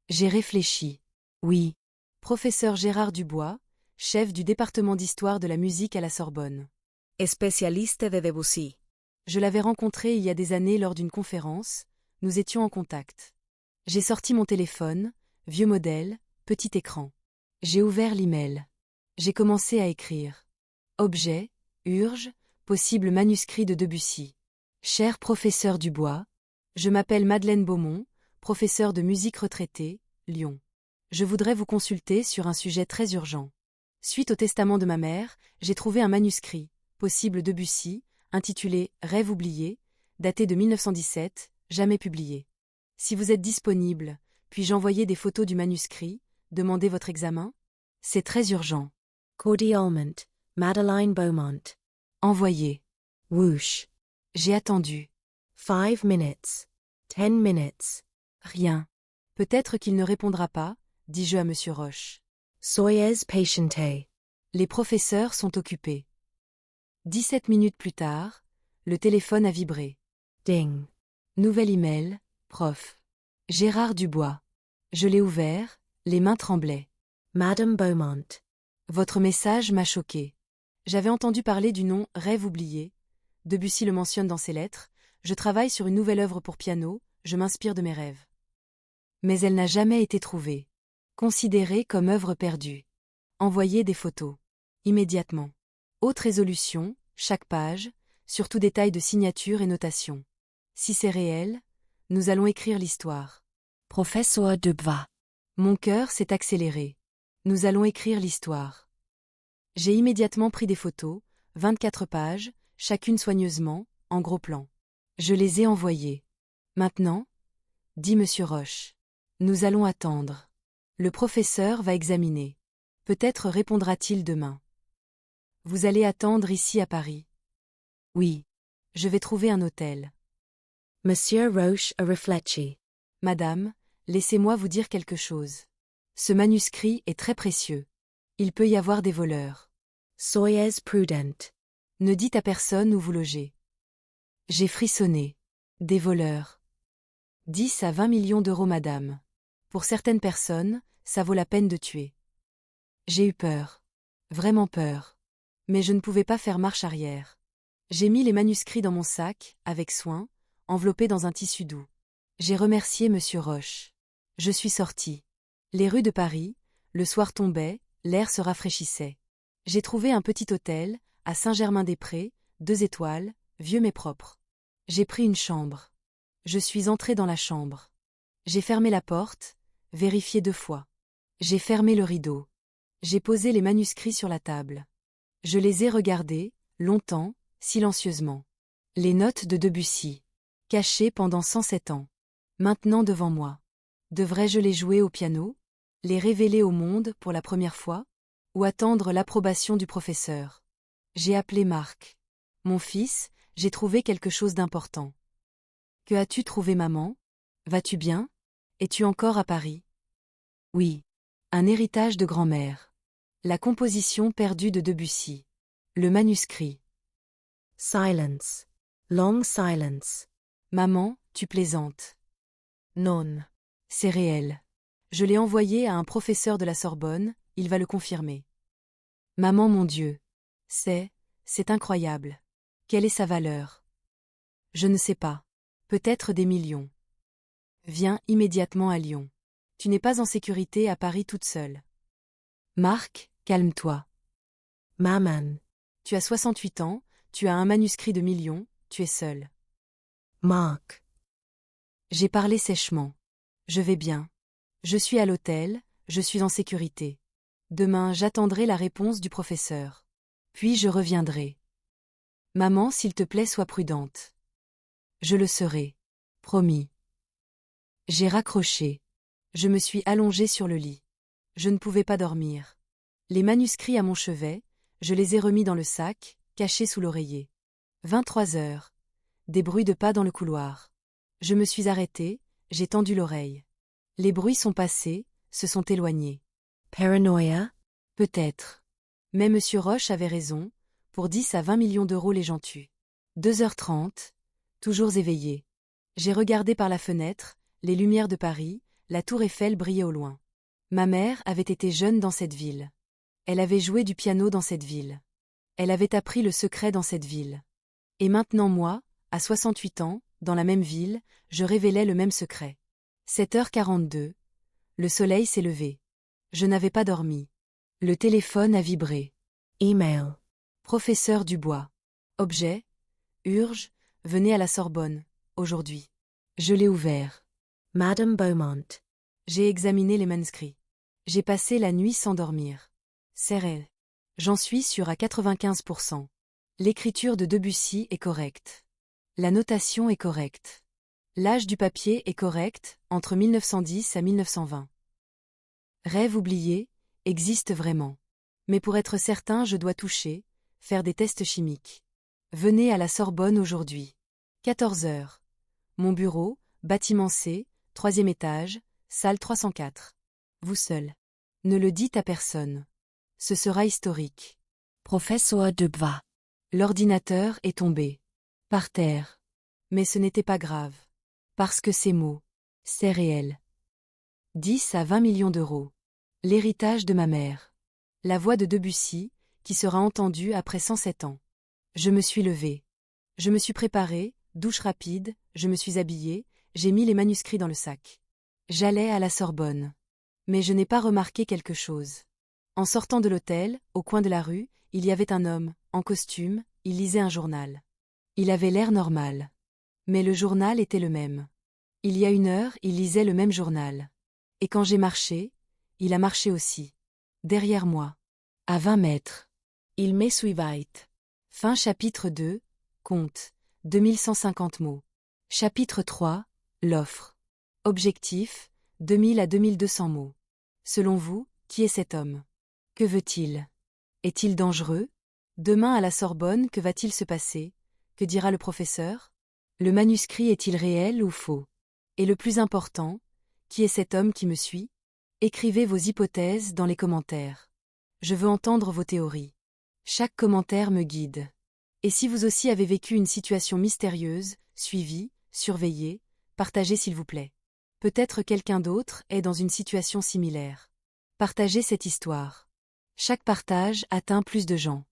J'ai réfléchi. Oui. Professeur Gérard Dubois, chef du département d'histoire de la musique à la Sorbonne. Especialiste de Debussy. Je l'avais rencontré il y a des années lors d'une conférence, nous étions en contact. J'ai sorti mon téléphone, vieux modèle, petit écran. J'ai ouvert l'email. J'ai commencé à écrire. Objet, urge, possible manuscrit de Debussy. Cher professeur Dubois, je m'appelle Madeleine Beaumont, professeur de musique retraité, Lyon. Je voudrais vous consulter sur un sujet très urgent. Suite au testament de ma mère, j'ai trouvé un manuscrit, possible Debussy, intitulé Rêve oublié, daté de 1917, jamais publié. Si vous êtes disponible, puis-je envoyer des photos du manuscrit, demander votre examen? C'est très urgent. Cordialement, Madeleine Beaumont. Envoyé. Whoosh. J'ai attendu. 5 minutes. 10 minutes. Rien. Peut-être qu'il ne répondra pas, dis-je à Monsieur Roche. Soyez patiente. Les professeurs sont occupés. 17 minutes plus tard, le téléphone a vibré. Ding. Nouvel email, prof. Gérard Dubois. Je l'ai ouvert, les mains tremblaient. Madame Beaumont. Votre message m'a choqué. J'avais entendu parler du nom Rêve oublié. Debussy le mentionne dans ses lettres. Je travaille sur une nouvelle œuvre pour piano, je m'inspire de mes rêves. Mais elle n'a jamais été trouvée. Considérée comme œuvre perdue. Envoyer des photos. Immédiatement. Haute résolution, chaque page, surtout détails de signature et notation. Si c'est réel, nous allons écrire l'histoire. Professeur Dubois. Mon cœur s'est accéléré. Nous allons écrire l'histoire. J'ai immédiatement pris des photos, 24 pages, chacune soigneusement, en gros plan. Je les ai envoyées. Maintenant, dit Monsieur Roche. Nous allons attendre. Le professeur va examiner. Peut-être répondra-t-il demain. Vous allez attendre ici à Paris? Oui. Je vais trouver un hôtel. Monsieur Roche a réfléchi. Madame, laissez-moi vous dire quelque chose. Ce manuscrit est très précieux. Il peut y avoir des voleurs. Soyez prudente. Ne dites à personne où vous logez. J'ai frissonné. Des voleurs. 10 à 20 millions d'euros, madame. Pour certaines personnes, ça vaut la peine de tuer. J'ai eu peur. Vraiment peur. Mais je ne pouvais pas faire marche arrière. J'ai mis les manuscrits dans mon sac, avec soin, enveloppés dans un tissu doux. J'ai remercié Monsieur Roche. Je suis sortie. Les rues de Paris, le soir tombait, l'air se rafraîchissait. J'ai trouvé un petit hôtel, à Saint-Germain-des-Prés, 2 étoiles, vieux mais propre. J'ai pris une chambre. Je suis entré dans la chambre. J'ai fermé la porte, vérifié 2 fois. J'ai fermé le rideau. J'ai posé les manuscrits sur la table. Je les ai regardés, longtemps, silencieusement. Les notes de Debussy. Cachées pendant 107 ans. Maintenant devant moi. Devrais-je les jouer au piano? Les révéler au monde pour la première fois? Ou attendre l'approbation du professeur? J'ai appelé Marc. Mon fils, j'ai trouvé quelque chose d'important. Que as-tu trouvé, maman? Vas-tu bien? Es-tu encore à Paris? Oui. Un héritage de grand-mère. La composition perdue de Debussy. Le manuscrit. Silence. Long silence. Maman, tu plaisantes. Non. C'est réel. Je l'ai envoyé à un professeur de la Sorbonne, il va le confirmer. Maman, mon Dieu. C'est incroyable. Quelle est sa valeur? Je ne sais pas. Peut-être des millions. Viens immédiatement à Lyon. Tu n'es pas en sécurité à Paris toute seule. Marc, calme-toi. Maman. Tu as 68 ans, tu as un manuscrit de millions, tu es seul. Mark. J'ai parlé sèchement. Je vais bien. Je suis à l'hôtel, je suis en sécurité. Demain, j'attendrai la réponse du professeur. Puis je reviendrai. Maman, s'il te plaît, sois prudente. Je le serai. Promis. J'ai raccroché. Je me suis allongée sur le lit. Je ne pouvais pas dormir. Les manuscrits à mon chevet, je les ai remis dans le sac, cachés sous l'oreiller. 23 heures. Des bruits de pas dans le couloir. Je me suis arrêtée, j'ai tendu l'oreille. Les bruits sont passés, se sont éloignés. Paranoia? Peut-être. Mais Monsieur Roche avait raison, pour 10 à 20 millions d'euros les gens tuent. 2h30, toujours éveillé. J'ai regardé par la fenêtre, les lumières de Paris, la tour Eiffel brillait au loin. Ma mère avait été jeune dans cette ville. Elle avait joué du piano dans cette ville. Elle avait appris le secret dans cette ville. Et maintenant moi, à 68 ans, dans la même ville, je révélais le même secret. 7h42. Le soleil s'est levé. Je n'avais pas dormi. Le téléphone a vibré. Email. Professeur Dubois. Objet. Urge. Venez à la Sorbonne. Aujourd'hui. Je l'ai ouvert. Madame Beaumont. J'ai examiné les manuscrits. J'ai passé la nuit sans dormir. C'est réel. J'en suis sûr à 95%. L'écriture de Debussy est correcte. La notation est correcte. L'âge du papier est correct, entre 1910 à 1920. Rêve oublié, existe vraiment. Mais pour être certain, je dois toucher, faire des tests chimiques. Venez à la Sorbonne aujourd'hui. 14 heures. Mon bureau, bâtiment C, 3e étage, salle 304. Vous seul. Ne le dites à personne. Ce sera historique. Professeur Dubois. L'ordinateur est tombé. Par terre. Mais ce n'était pas grave. Parce que ces mots, c'est réel. 10 à 20 millions d'euros. L'héritage de ma mère. La voix de Debussy, qui sera entendue après 107 ans. Je me suis levée. Je me suis préparée, douche rapide, je me suis habillée, j'ai mis les manuscrits dans le sac. J'allais à la Sorbonne. Mais je n'ai pas remarqué quelque chose. En sortant de l'hôtel, au coin de la rue, il y avait un homme, en costume, il lisait un journal. Il avait l'air normal. Mais le journal était le même. Il y a 1 heure, il lisait le même journal. Et quand j'ai marché, il a marché aussi. Derrière moi. À 20 mètres. Il me suivait. Fin chapitre 2, compte, 2150 mots. Chapitre 3, l'offre. Objectif, 2000 à 2200 mots. Selon vous, qui est cet homme? Que veut-il? Est-il dangereux? Demain à la Sorbonne, que va-t-il se passer? Que dira le professeur? Le manuscrit est-il réel ou faux? Et le plus important, qui est cet homme qui me suit? Écrivez vos hypothèses dans les commentaires. Je veux entendre vos théories. Chaque commentaire me guide. Et si vous aussi avez vécu une situation mystérieuse, suivie, surveillée, partagez s'il vous plaît. Peut-être quelqu'un d'autre est dans une situation similaire. Partagez cette histoire. Chaque partage atteint plus de gens.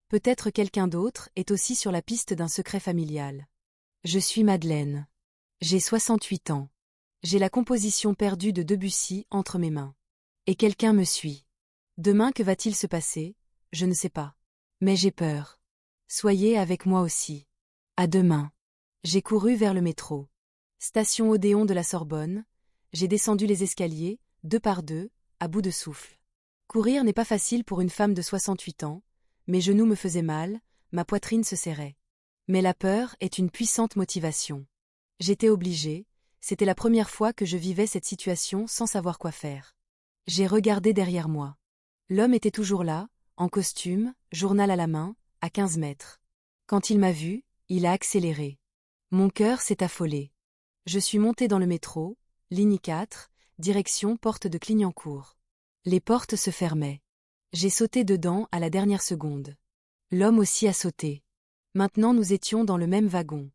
Peut-être quelqu'un d'autre est aussi sur la piste d'un secret familial. Je suis Madeleine. J'ai 68 ans. J'ai la composition perdue de Debussy entre mes mains. Et quelqu'un me suit. Demain, que va-t-il se passer? Je ne sais pas. Mais j'ai peur. Soyez avec moi aussi. À demain. J'ai couru vers le métro. Station Odéon de la Sorbonne, j'ai descendu les escaliers, 2 par 2, à bout de souffle. Courir n'est pas facile pour une femme de 68 ans, mes genoux me faisaient mal, ma poitrine se serrait. Mais la peur est une puissante motivation. J'étais obligée, c'était la première fois que je vivais cette situation sans savoir quoi faire. J'ai regardé derrière moi. L'homme était toujours là, en costume, journal à la main, à 15 mètres. Quand il m'a vu, il a accéléré. Mon cœur s'est affolé. Je suis montée dans le métro, ligne 4, direction porte de Clignancourt. Les portes se fermaient. J'ai sauté dedans à la dernière seconde. L'homme aussi a sauté. Maintenant nous étions dans le même wagon.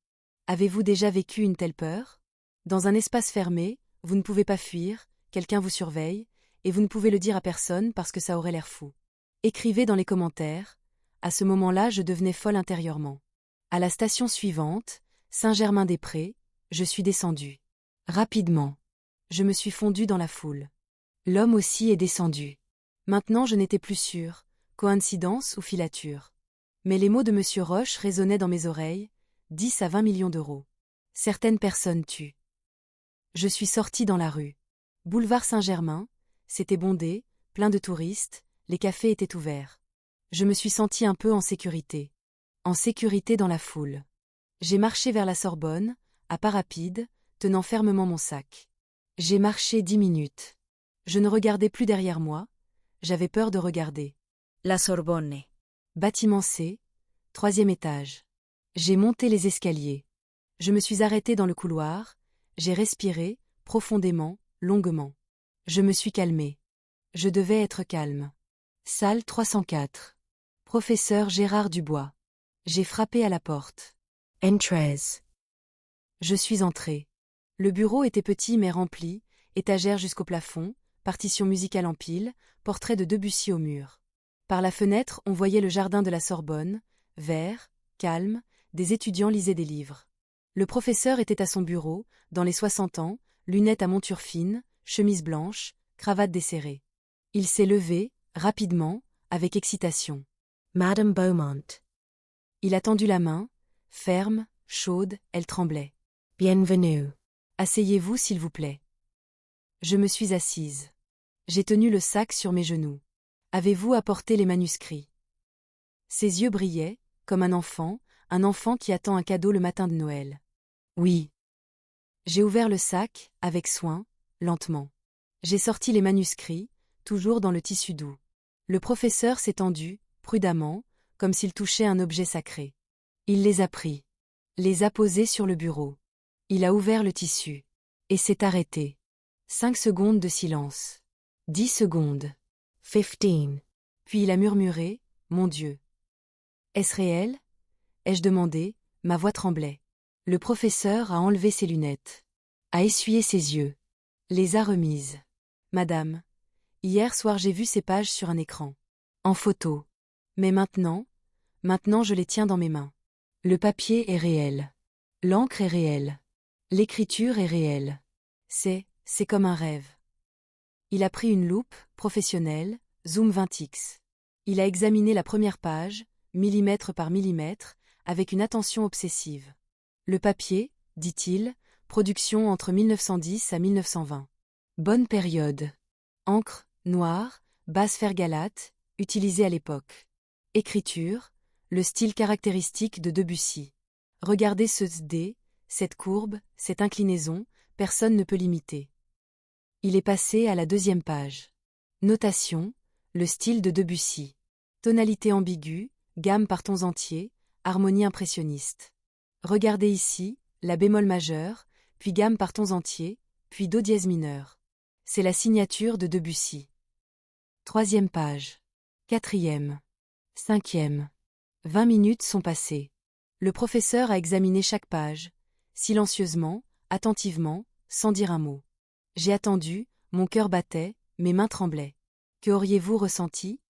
Avez-vous déjà vécu une telle peur? Dans un espace fermé, vous ne pouvez pas fuir, quelqu'un vous surveille, et vous ne pouvez le dire à personne parce que ça aurait l'air fou. Écrivez dans les commentaires. À ce moment-là, je devenais folle intérieurement. À la station suivante, Saint-Germain-des-Prés, je suis descendue. Rapidement. Je me suis fondue dans la foule. L'homme aussi est descendu. Maintenant je n'étais plus sûre, coïncidence ou filature. Mais les mots de Monsieur Roche résonnaient dans mes oreilles, 10 à 20 millions d'euros. Certaines personnes tuent. Je suis sortie dans la rue. Boulevard Saint-Germain, c'était bondé, plein de touristes, les cafés étaient ouverts. Je me suis sentie un peu en sécurité. En sécurité dans la foule. J'ai marché vers la Sorbonne, à pas rapide, tenant fermement mon sac. J'ai marché 10 minutes. Je ne regardais plus derrière moi, j'avais peur de regarder. La Sorbonne. Bâtiment C, 3e étage. J'ai monté les escaliers. Je me suis arrêtée dans le couloir, j'ai respiré, profondément, longuement. Je me suis calmée. Je devais être calme. Salle 304. Professeur Gérard Dubois. J'ai frappé à la porte. Entrez. Je suis entrée. Le bureau était petit mais rempli, étagère jusqu'au plafond, partition musicale en pile, portrait de Debussy au mur. Par la fenêtre, on voyait le jardin de la Sorbonne, vert, calme, des étudiants lisaient des livres. Le professeur était à son bureau, dans les 60 ans, lunettes à monture fine, chemise blanche, cravate desserrée. Il s'est levé, rapidement, avec excitation. Madame Beaumont. Il a tendu la main, ferme, chaude, elle tremblait. Bienvenue. Asseyez-vous s'il vous plaît. Je me suis assise. J'ai tenu le sac sur mes genoux. Avez-vous apporté les manuscrits? Ses yeux brillaient, comme un enfant qui attend un cadeau le matin de Noël. Oui. J'ai ouvert le sac, avec soin, lentement. J'ai sorti les manuscrits, toujours dans le tissu doux. Le professeur s'est tendu, prudemment, comme s'il touchait un objet sacré. Il les a pris. Les a posés sur le bureau. Il a ouvert le tissu. Et s'est arrêté. 5 secondes de silence. 10 secondes. 15. Puis il a murmuré, « Mon Dieu. » Est-ce réel? Ai-je demandé, ma voix tremblait. Le professeur a enlevé ses lunettes. A essuyé ses yeux. Les a remises. Madame. Hier soir j'ai vu ces pages sur un écran. En photo. Mais maintenant je les tiens dans mes mains. Le papier est réel. L'encre est réelle. L'écriture est réelle. C'est comme un rêve. Il a pris une loupe, professionnelle, zoom 20x. Il a examiné la première page, millimètre par millimètre, avec une attention obsessive. Le papier, dit-il, production entre 1910 à 1920. Bonne période. Encre, noire, base fer-galate, utilisée à l'époque. Écriture, le style caractéristique de Debussy. Regardez ce D, cette courbe, cette inclinaison, personne ne peut l'imiter. Il est passé à la 2e page. Notation, le style de Debussy. Tonalité ambiguë, gamme par tons entiers, harmonie impressionniste. Regardez ici, la bémol majeur, puis gamme par tons entiers, puis do dièse mineur. C'est la signature de Debussy. 3e page. 4e. 5e. 20 minutes sont passées. Le professeur a examiné chaque page, silencieusement, attentivement, sans dire un mot. J'ai attendu, mon cœur battait, mes mains tremblaient. Que auriez-vous ressenti?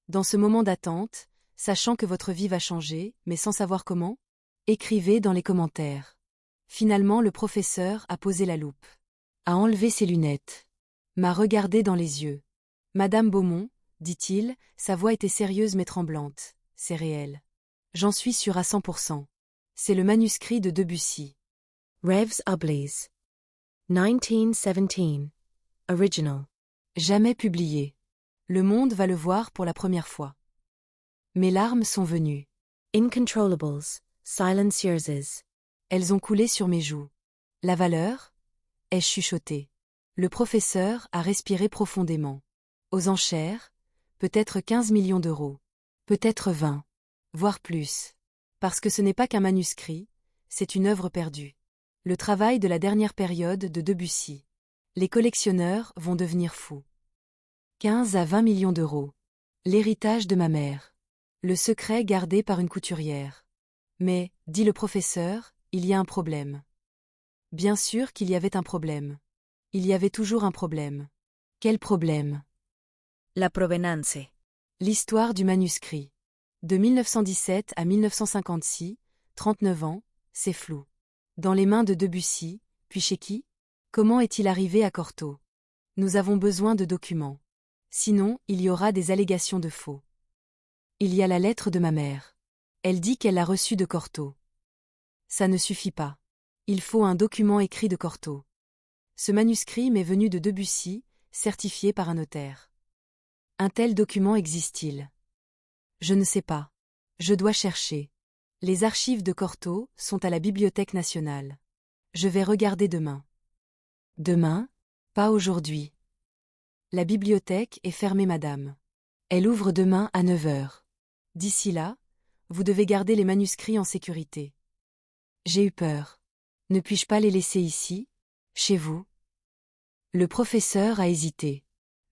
Dans ce moment d'attente, sachant que votre vie va changer, mais sans savoir comment? Écrivez dans les commentaires. Finalement le professeur a posé la loupe. A enlevé ses lunettes. M'a regardé dans les yeux. Madame Beaumont, dit-il, sa voix était sérieuse mais tremblante. C'est réel. J'en suis sûre à 100%. C'est le manuscrit de Debussy. Rêves ablaze. 1917. Original. Jamais publié. Le monde va le voir pour la première fois. Mes larmes sont venues. Incontrollables. Silenceuses. Elles ont coulé sur mes joues. La valeur? Ai-je chuchoté. Le professeur a respiré profondément. Aux enchères, peut-être 15 millions d'euros. Peut-être 20. Voire plus. Parce que ce n'est pas qu'un manuscrit, c'est une œuvre perdue. Le travail de la dernière période de Debussy. Les collectionneurs vont devenir fous. 15 à 20 millions d'euros. L'héritage de ma mère. Le secret gardé par une couturière. Mais, dit le professeur, il y a un problème. Bien sûr qu'il y avait un problème. Il y avait toujours un problème. Quel problème? La provenance. L'histoire du manuscrit. De 1917 à 1956, 39 ans, c'est flou. Dans les mains de Debussy, puis chez qui? Comment est-il arrivé à Cortot? Nous avons besoin de documents. Sinon, il y aura des allégations de faux. Il y a la lettre de ma mère. Elle dit qu'elle l'a reçue de Cortot. Ça ne suffit pas. Il faut un document écrit de Cortot. Ce manuscrit m'est venu de Debussy, certifié par un notaire. Un tel document existe-t-il? Je ne sais pas. Je dois chercher. Les archives de Cortot sont à la Bibliothèque nationale. Je vais regarder demain. Demain? Pas aujourd'hui. La bibliothèque est fermée, madame. Elle ouvre demain à 9 heures. D'ici là, vous devez garder les manuscrits en sécurité. J'ai eu peur. Ne puis-je pas les laisser ici, chez vous? Le professeur a hésité.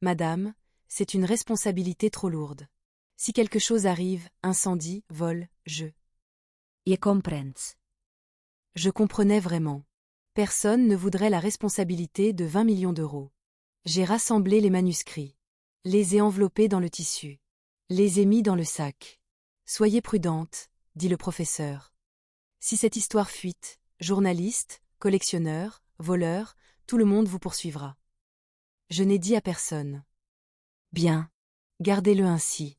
Madame, c'est une responsabilité trop lourde. Si quelque chose arrive, incendie, vol, je comprends. Je comprenais vraiment. Personne ne voudrait la responsabilité de 20 millions d'euros. J'ai rassemblé les manuscrits. Les ai enveloppés dans le tissu. Les ai mis dans le sac. Soyez prudente, dit le professeur. Si cette histoire fuite, journaliste, collectionneur, voleur, tout le monde vous poursuivra. Je n'ai dit à personne. Bien. Gardez-le ainsi.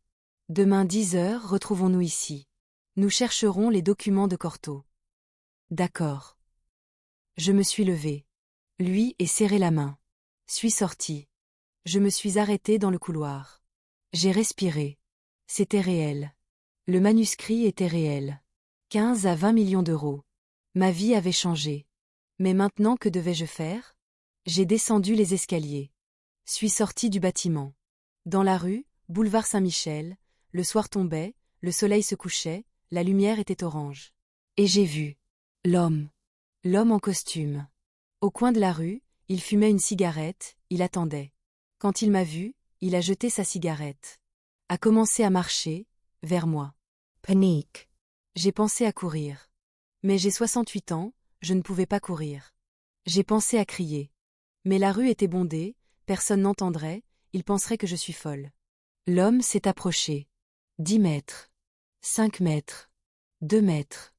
Demain 10 heures, retrouvons-nous ici. Nous chercherons les documents de Cortot. D'accord. Je me suis levé. Lui ai serré la main. Suis sorti. Je me suis arrêté dans le couloir. J'ai respiré. C'était réel. Le manuscrit était réel. 15 à 20 millions d'euros. Ma vie avait changé. Mais maintenant que devais-je faire? J'ai descendu les escaliers. Suis sorti du bâtiment. Dans la rue, boulevard Saint-Michel, le soir tombait, le soleil se couchait, la lumière était orange. Et j'ai vu l'homme. L'homme en costume. Au coin de la rue, il fumait une cigarette, il attendait. Quand il m'a vu, il a jeté sa cigarette. A commencé à marcher, vers moi. Panique. J'ai pensé à courir. Mais j'ai 68 ans, je ne pouvais pas courir. J'ai pensé à crier. Mais la rue était bondée, personne n'entendrait, il penserait que je suis folle. L'homme s'est approché. 10 mètres. 5 mètres. 2 mètres.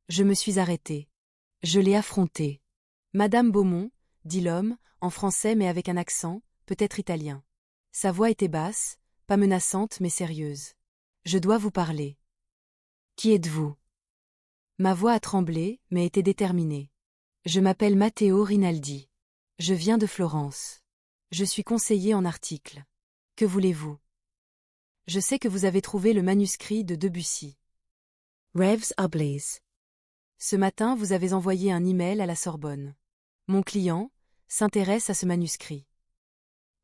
Je me suis arrêtée. Je l'ai affronté. Madame Beaumont, dit l'homme, en français mais avec un accent, peut-être italien. Sa voix était basse, pas menaçante mais sérieuse. Je dois vous parler. Qui êtes-vous? Ma voix a tremblé, mais était déterminée. Je m'appelle Matteo Rinaldi. Je viens de Florence. Je suis conseiller en article. Que voulez-vous? Je sais que vous avez trouvé le manuscrit de Debussy. Rêves ablaze. Ce matin, vous avez envoyé un email à la Sorbonne. Mon client s'intéresse à ce manuscrit.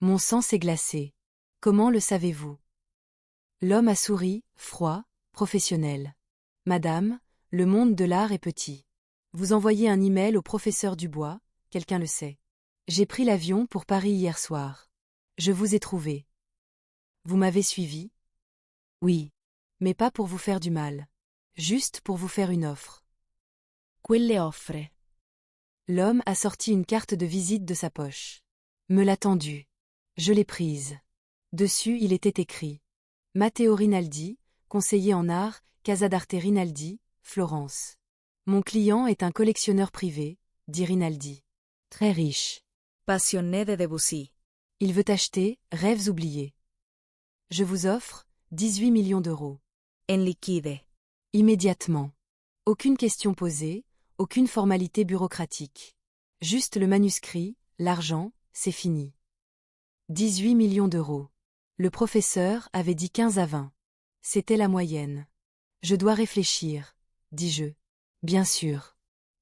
Mon sang s'est glacé. Comment le savez-vous? L'homme a souri, froid, professionnel. Madame, le monde de l'art est petit. Vous envoyez un email au professeur Dubois, quelqu'un le sait. J'ai pris l'avion pour Paris hier soir. Je vous ai trouvé. Vous m'avez suivi? Oui. Mais pas pour vous faire du mal. Juste pour vous faire une offre. Quelle offre? L'homme a sorti une carte de visite de sa poche. Me l'a tendue. Je l'ai prise. Dessus il était écrit. Matteo Rinaldi, conseiller en art, Casa d'Arte Rinaldi, Florence. Mon client est un collectionneur privé, dit Rinaldi. Très riche. Passionné de Debussy. Il veut acheter Rêves oubliés. Je vous offre 18 millions d'euros. En liquide. Immédiatement. Aucune question posée, aucune formalité bureaucratique. Juste le manuscrit, l'argent, c'est fini. 18 millions d'euros. Le professeur avait dit 15 à 20. C'était la moyenne. Je dois réfléchir, dis-je. Bien sûr.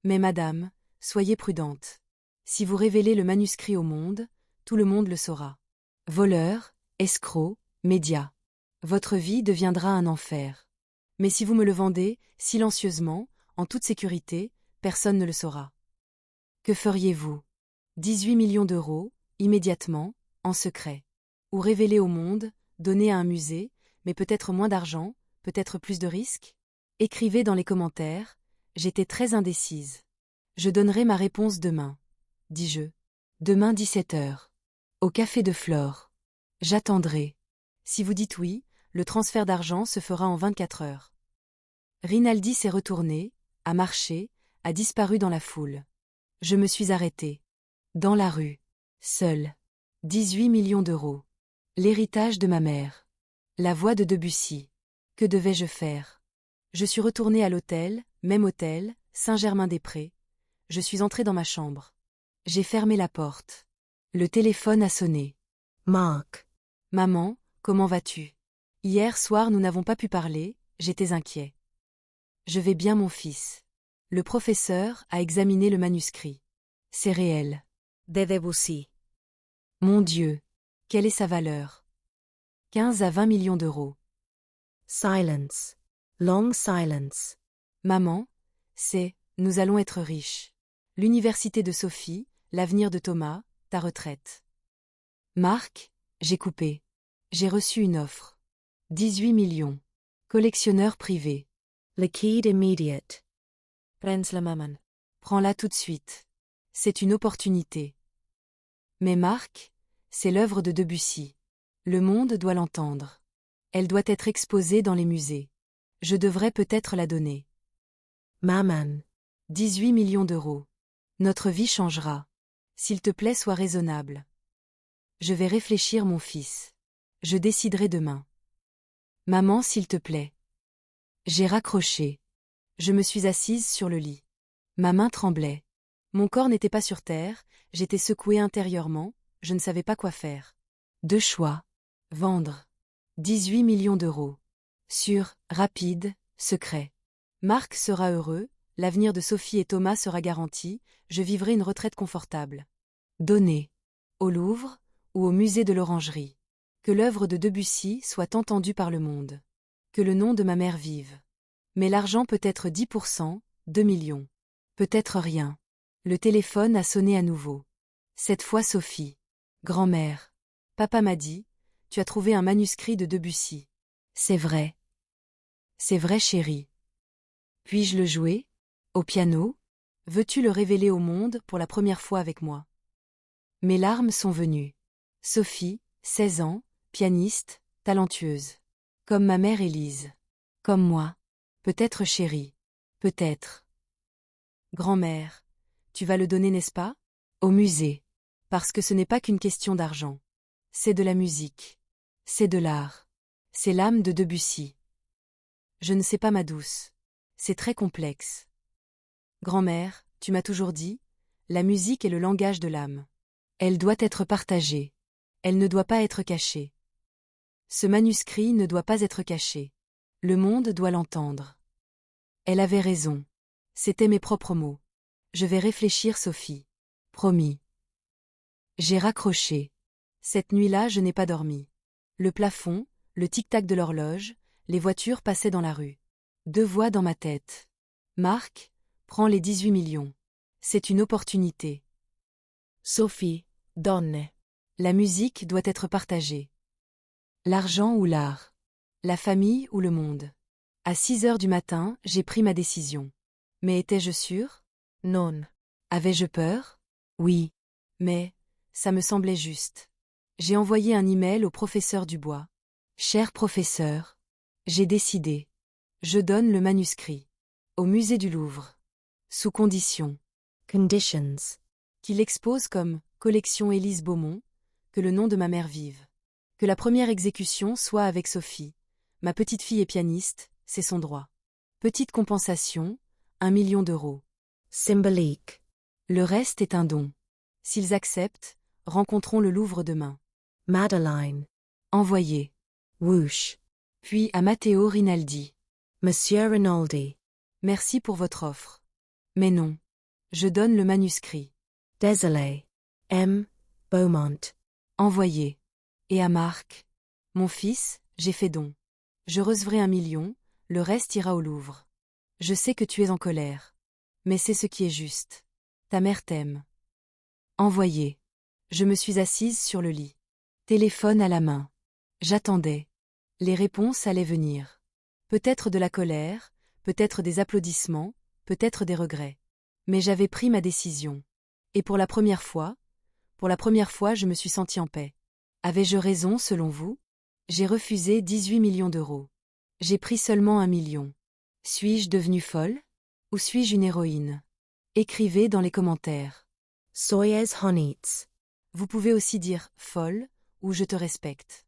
Mais madame, soyez prudente. Si vous révélez le manuscrit au monde, tout le monde le saura. Voleur, escroc, média. Votre vie deviendra un enfer. Mais si vous me le vendez, silencieusement, en toute sécurité, personne ne le saura. Que feriez-vous? 18 millions d'euros, immédiatement, en secret. Ou révéler au monde, donner à un musée, mais peut-être moins d'argent, peut-être plus de risques? Écrivez dans les commentaires, j'étais très indécise. Je donnerai ma réponse demain, dis-je. Demain 17 heures. Au café de Flore. J'attendrai. Si vous dites oui, le transfert d'argent se fera en 24 heures. Rinaldi s'est retourné, a marché, a disparu dans la foule. Je me suis arrêtée. Dans la rue. Seule. 18 millions d'euros. L'héritage de ma mère. La voix de Debussy. Que devais-je faire? Je suis retournée à l'hôtel, même hôtel, Saint-Germain-des-Prés. Je suis entrée dans ma chambre. J'ai fermé la porte. Le téléphone a sonné. Mark. Maman, comment vas-tu? Hier soir nous n'avons pas pu parler, j'étais inquiet. Je vais bien mon fils. Le professeur a examiné le manuscrit. C'est réel. De Debussy. Mon Dieu. Quelle est sa valeur? 15 à 20 millions d'euros. Silence. Long silence. Maman, nous allons être riches. L'université de Sophie, l'avenir de Thomas, ta retraite. Marc, j'ai coupé. J'ai reçu une offre. 18 millions. Collectionneur privé. Liquide immediate. Prends la maman. Prends-la tout de suite. C'est une opportunité. Mais Marc, c'est l'œuvre de Debussy. Le monde doit l'entendre. Elle doit être exposée dans les musées. Je devrais peut-être la donner. Maman. 18 millions d'euros. Notre vie changera. S'il te plaît, sois raisonnable. Je vais réfléchir, mon fils. Je déciderai demain. Maman, s'il te plaît. J'ai raccroché. Je me suis assise sur le lit. Ma main tremblait. Mon corps n'était pas sur terre, j'étais secouée intérieurement, je ne savais pas quoi faire. Deux choix. Vendre. 18 millions d'euros. Sûr, rapide, secret. Marc sera heureux, l'avenir de Sophie et Thomas sera garanti, je vivrai une retraite confortable. Donner. Au Louvre, ou au musée de l'Orangerie. Que l'œuvre de Debussy soit entendue par le monde. Que le nom de ma mère vive. Mais l'argent peut être 10%, 2 millions. Peut-être rien. Le téléphone a sonné à nouveau. Cette fois Sophie. Grand-mère. Papa m'a dit, tu as trouvé un manuscrit de Debussy. C'est vrai. C'est vrai, chérie. Puis-je le jouer? Au piano? Veux-tu le révéler au monde pour la première fois avec moi? Mes larmes sont venues. Sophie, 16 ans, pianiste, talentueuse. Comme ma mère Élise. Comme moi. Peut-être chérie. Peut-être. Grand-mère. Tu vas le donner, n'est-ce pas? Au musée. Parce que ce n'est pas qu'une question d'argent. C'est de la musique. C'est de l'art. C'est l'âme de Debussy. Je ne sais pas, ma douce. C'est très complexe. Grand-mère, tu m'as toujours dit, la musique est le langage de l'âme. Elle doit être partagée. Elle ne doit pas être cachée. Ce manuscrit ne doit pas être caché. Le monde doit l'entendre. Elle avait raison. C'étaient mes propres mots. Je vais réfléchir, Sophie. Promis. J'ai raccroché. Cette nuit-là, je n'ai pas dormi. Le plafond, le tic-tac de l'horloge, les voitures passaient dans la rue. Deux voix dans ma tête. Marc, prends les 18 millions. C'est une opportunité. Sophie, donne. La musique doit être partagée. L'argent ou l'art. La famille ou le monde. À 6 heures du matin, j'ai pris ma décision. Mais étais-je sûre? Non. Avais-je peur? Oui. Mais, ça me semblait juste. J'ai envoyé un email au professeur Dubois. Cher professeur, j'ai décidé. Je donne le manuscrit. Au musée du Louvre. Sous condition. Conditions. Qu'il expose comme collection Élise Beaumont, que le nom de ma mère vive. Que la première exécution soit avec Sophie. Ma petite fille est pianiste, c'est son droit. Petite compensation, 1 million d'euros. Symbolique. Le reste est un don. S'ils acceptent, rencontrons le Louvre demain. Madeline. Envoyé. Whoosh. Puis à Matteo Rinaldi. Monsieur Rinaldi. Merci pour votre offre. Mais non. Je donne le manuscrit. Désolé. M. Beaumont. Envoyé. Et à Marc. Mon fils, j'ai fait don. Je recevrai 1 million, le reste ira au Louvre. Je sais que tu es en colère. Mais c'est ce qui est juste. Ta mère t'aime. Envoyé. Je me suis assise sur le lit. Téléphone à la main. J'attendais. Les réponses allaient venir. Peut-être de la colère, peut-être des applaudissements, peut-être des regrets. Mais j'avais pris ma décision. Et pour la première fois, je me suis sentie en paix. Avais-je raison selon vous? J'ai refusé 18 millions d'euros. J'ai pris seulement 1 million. Suis-je devenue folle? Ou suis-je une héroïne? Écrivez dans les commentaires. Soyez honnêtes. Vous pouvez aussi dire « folle » ou « je te respecte ».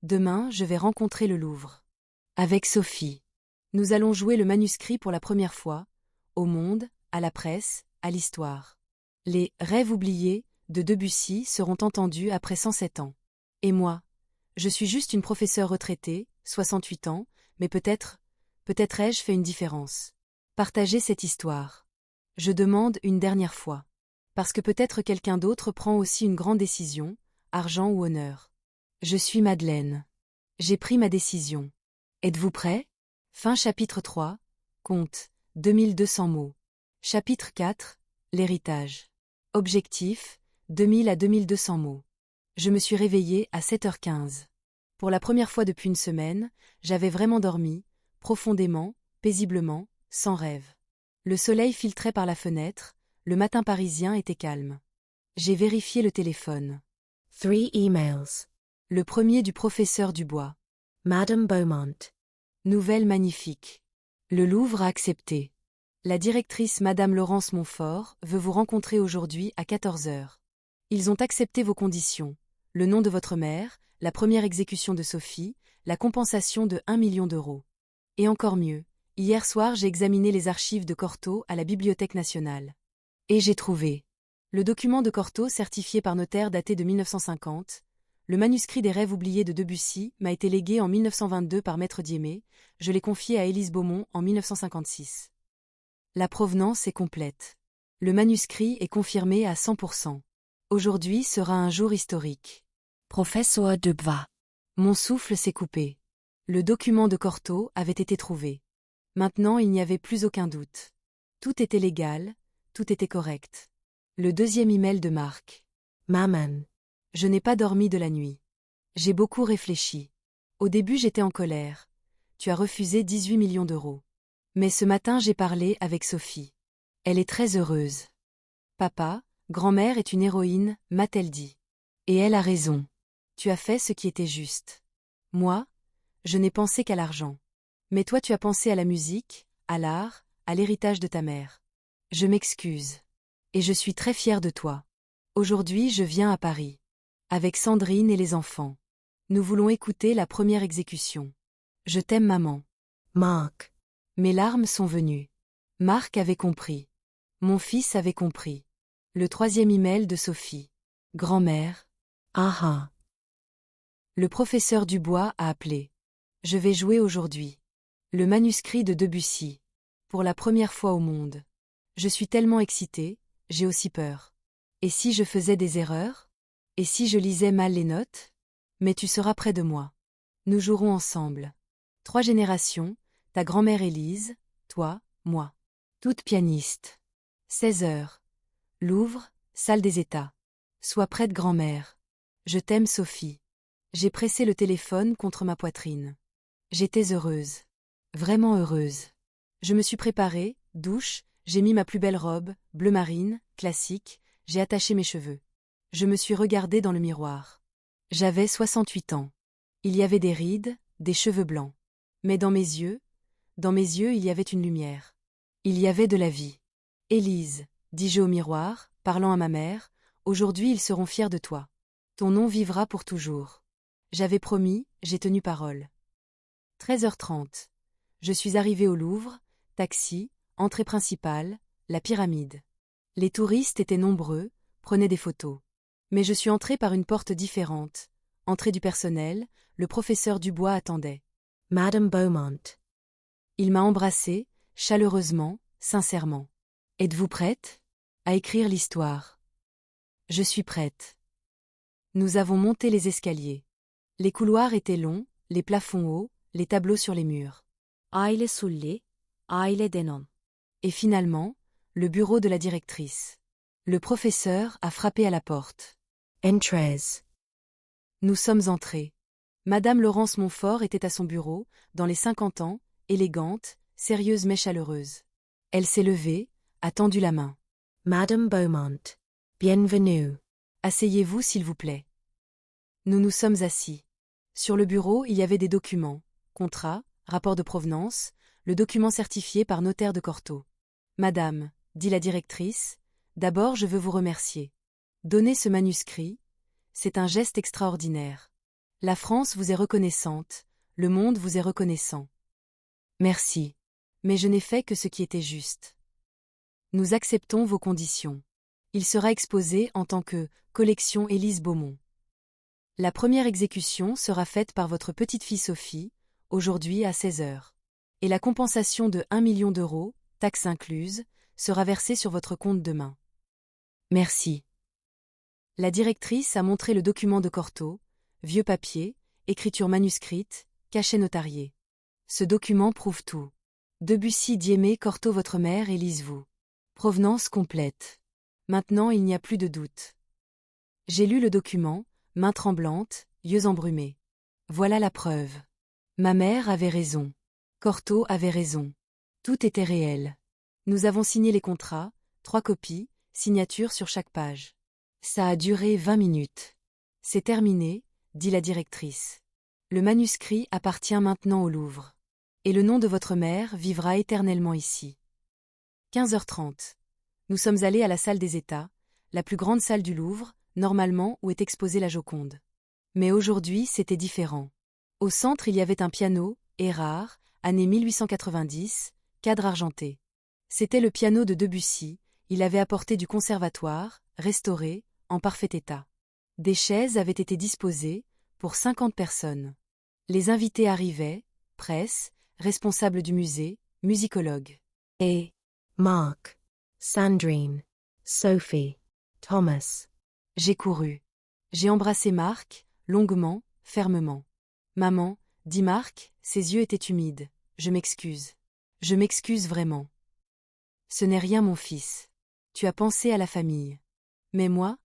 Demain, je vais rencontrer le Louvre. Avec Sophie. Nous allons jouer le manuscrit pour la première fois, au monde, à la presse, à l'histoire. Les « rêves oubliés » de Debussy seront entendus après 107 ans. Et moi? Je suis juste une professeure retraitée, 68 ans, mais peut-être ai-je fait une différence. Partagez cette histoire. Je demande une dernière fois. Parce que peut-être quelqu'un d'autre prend aussi une grande décision, argent ou honneur. Je suis Madeleine. J'ai pris ma décision. Êtes-vous prêts? Fin chapitre 3, compte, 2200 mots. Chapitre 4, l'héritage. Objectif, 2000 à 2200 mots. Je me suis réveillée à 7h15. Pour la première fois depuis une semaine, j'avais vraiment dormi, profondément, paisiblement, sans rêve. Le soleil filtrait par la fenêtre, le matin parisien était calme. J'ai vérifié le téléphone. 3 emails. Le premier du professeur Dubois. Madame Beaumont. Nouvelle magnifique. Le Louvre a accepté. La directrice Madame Laurence Montfort veut vous rencontrer aujourd'hui à 14h. Ils ont accepté vos conditions. Le nom de votre mère, la première exécution de Sophie, la compensation de 1 million d'euros. Et encore mieux, hier soir j'ai examiné les archives de Cortot à la Bibliothèque nationale. Et j'ai trouvé. Le document de Cortot certifié par notaire daté de 1950, le manuscrit des rêves oubliés de Debussy m'a été légué en 1922 par Maître Diémé, je l'ai confié à Élise Beaumont en 1956. La provenance est complète. Le manuscrit est confirmé à 100%. Aujourd'hui sera un jour historique. Professeur Dubois. Mon souffle s'est coupé. Le document de Cortot avait été trouvé. Maintenant il n'y avait plus aucun doute. Tout était légal, tout était correct. Le deuxième email de Marc. Maman. Je n'ai pas dormi de la nuit. J'ai beaucoup réfléchi. Au début j'étais en colère. Tu as refusé 18 millions d'euros. Mais ce matin j'ai parlé avec Sophie. Elle est très heureuse. Papa, grand-mère est une héroïne, m'a-t-elle dit. Et elle a raison. Tu as fait ce qui était juste. Moi, je n'ai pensé qu'à l'argent. Mais toi tu as pensé à la musique, à l'art, à l'héritage de ta mère. Je m'excuse. Et je suis très fière de toi. Aujourd'hui je viens à Paris. Avec Sandrine et les enfants. Nous voulons écouter la première exécution. Je t'aime maman. Marc. Mes larmes sont venues. Marc avait compris. Mon fils avait compris. Le troisième email de Sophie. Grand-mère. Aha. Le professeur Dubois a appelé. Je vais jouer aujourd'hui. Le manuscrit de Debussy. Pour la première fois au monde. Je suis tellement excitée, j'ai aussi peur. Et si je faisais des erreurs? Et si je lisais mal les notes? Mais tu seras près de moi. Nous jouerons ensemble. 3 générations, ta grand-mère Élise, toi, moi. Toute pianiste. 16h. Louvre, salle des États. Sois prête grand-mère. Je t'aime Sophie. J'ai pressé le téléphone contre ma poitrine. J'étais heureuse. Vraiment heureuse. Je me suis préparée, douche, j'ai mis ma plus belle robe, bleu marine, classique, j'ai attaché mes cheveux. Je me suis regardée dans le miroir. J'avais 68 ans. Il y avait des rides, des cheveux blancs. Mais dans mes yeux, il y avait une lumière. Il y avait de la vie. Élise, dis-je au miroir, parlant à ma mère, aujourd'hui ils seront fiers de toi. Ton nom vivra pour toujours. J'avais promis, j'ai tenu parole. 13h30. Je suis arrivée au Louvre, taxi, entrée principale, la pyramide. Les touristes étaient nombreux, prenaient des photos. Mais je suis entrée par une porte différente. Entrée du personnel, le professeur Dubois attendait. Madame Beaumont. Il m'a embrassée, chaleureusement, sincèrement. Êtes-vous prête à écrire l'histoire? Je suis prête. Nous avons monté les escaliers. Les couloirs étaient longs, les plafonds hauts, les tableaux sur les murs. Aile sulli, aile denon. Et finalement, le bureau de la directrice. Le professeur a frappé à la porte. Entrez. Nous sommes entrés. Madame Laurence Montfort était à son bureau, dans les 50 ans, élégante, sérieuse mais chaleureuse. Elle s'est levée, a tendu la main. Madame Beaumont. Bienvenue. Asseyez-vous s'il vous plaît. Nous nous sommes assis. Sur le bureau, il y avait des documents, contrats, rapports de provenance, le document certifié par notaire de Cortot. Madame, dit la directrice, d'abord je veux vous remercier. Donnez ce manuscrit, c'est un geste extraordinaire. La France vous est reconnaissante, le monde vous est reconnaissant. Merci. Mais je n'ai fait que ce qui était juste. Nous acceptons vos conditions. Il sera exposé en tant que collection Élise Beaumont. La première exécution sera faite par votre petite-fille Sophie, aujourd'hui à 16 heures. Et la compensation de 1 million d'euros, taxes incluses, sera versée sur votre compte demain. Merci. La directrice a montré le document de Cortot, vieux papier, écriture manuscrite, cachet notarié. Ce document prouve tout. Debussy Diémé Cortot votre mère Élise vous. Provenance complète. Maintenant il n'y a plus de doute. J'ai lu le document, main tremblante, yeux embrumés. Voilà la preuve. Ma mère avait raison. Cortot avait raison. Tout était réel. Nous avons signé les contrats, 3 copies, signature sur chaque page. Ça a duré 20 minutes. C'est terminé, dit la directrice. Le manuscrit appartient maintenant au Louvre. Et le nom de votre mère vivra éternellement ici. 15h30. Nous sommes allés à la salle des États, la plus grande salle du Louvre, normalement où est exposée la Joconde. Mais aujourd'hui c'était différent. Au centre il y avait un piano, Erard, année 1890, cadre argenté. C'était le piano de Debussy, il avait apporté du conservatoire, restauré, en parfait état. Des chaises avaient été disposées, pour 50 personnes. Les invités arrivaient, presse, responsables du musée, musicologues. Et Mark, Sandrine, Sophie, Thomas. J'ai couru. J'ai embrassé Marc, longuement, fermement. Maman, dit Marc, ses yeux étaient humides. Je m'excuse. Je m'excuse vraiment. Ce n'est rien mon fils. Tu as pensé à la famille. Mais moi,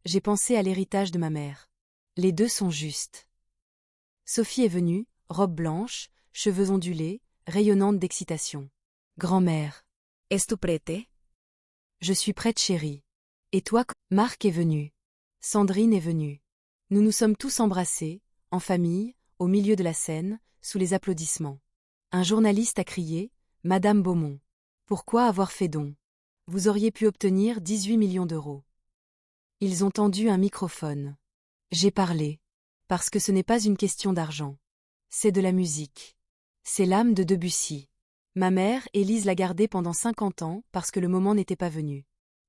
j'ai pensé à l'héritage de ma mère. Les deux sont justes. Sophie est venue, robe blanche, cheveux ondulés, rayonnante d'excitation. Grand-mère. Es tu prête? Je suis prête chérie. Et toi, Marc est venu. Sandrine est venue. Nous nous sommes tous embrassés, en famille, au milieu de la scène, sous les applaudissements. Un journaliste a crié, Madame Beaumont. Pourquoi avoir fait don? Vous auriez pu obtenir 18 millions d'euros. Ils ont tendu un microphone. J'ai parlé. Parce que ce n'est pas une question d'argent. C'est de la musique. C'est l'âme de Debussy. Ma mère, Élise l'a gardé pendant 50 ans parce que le moment n'était pas venu.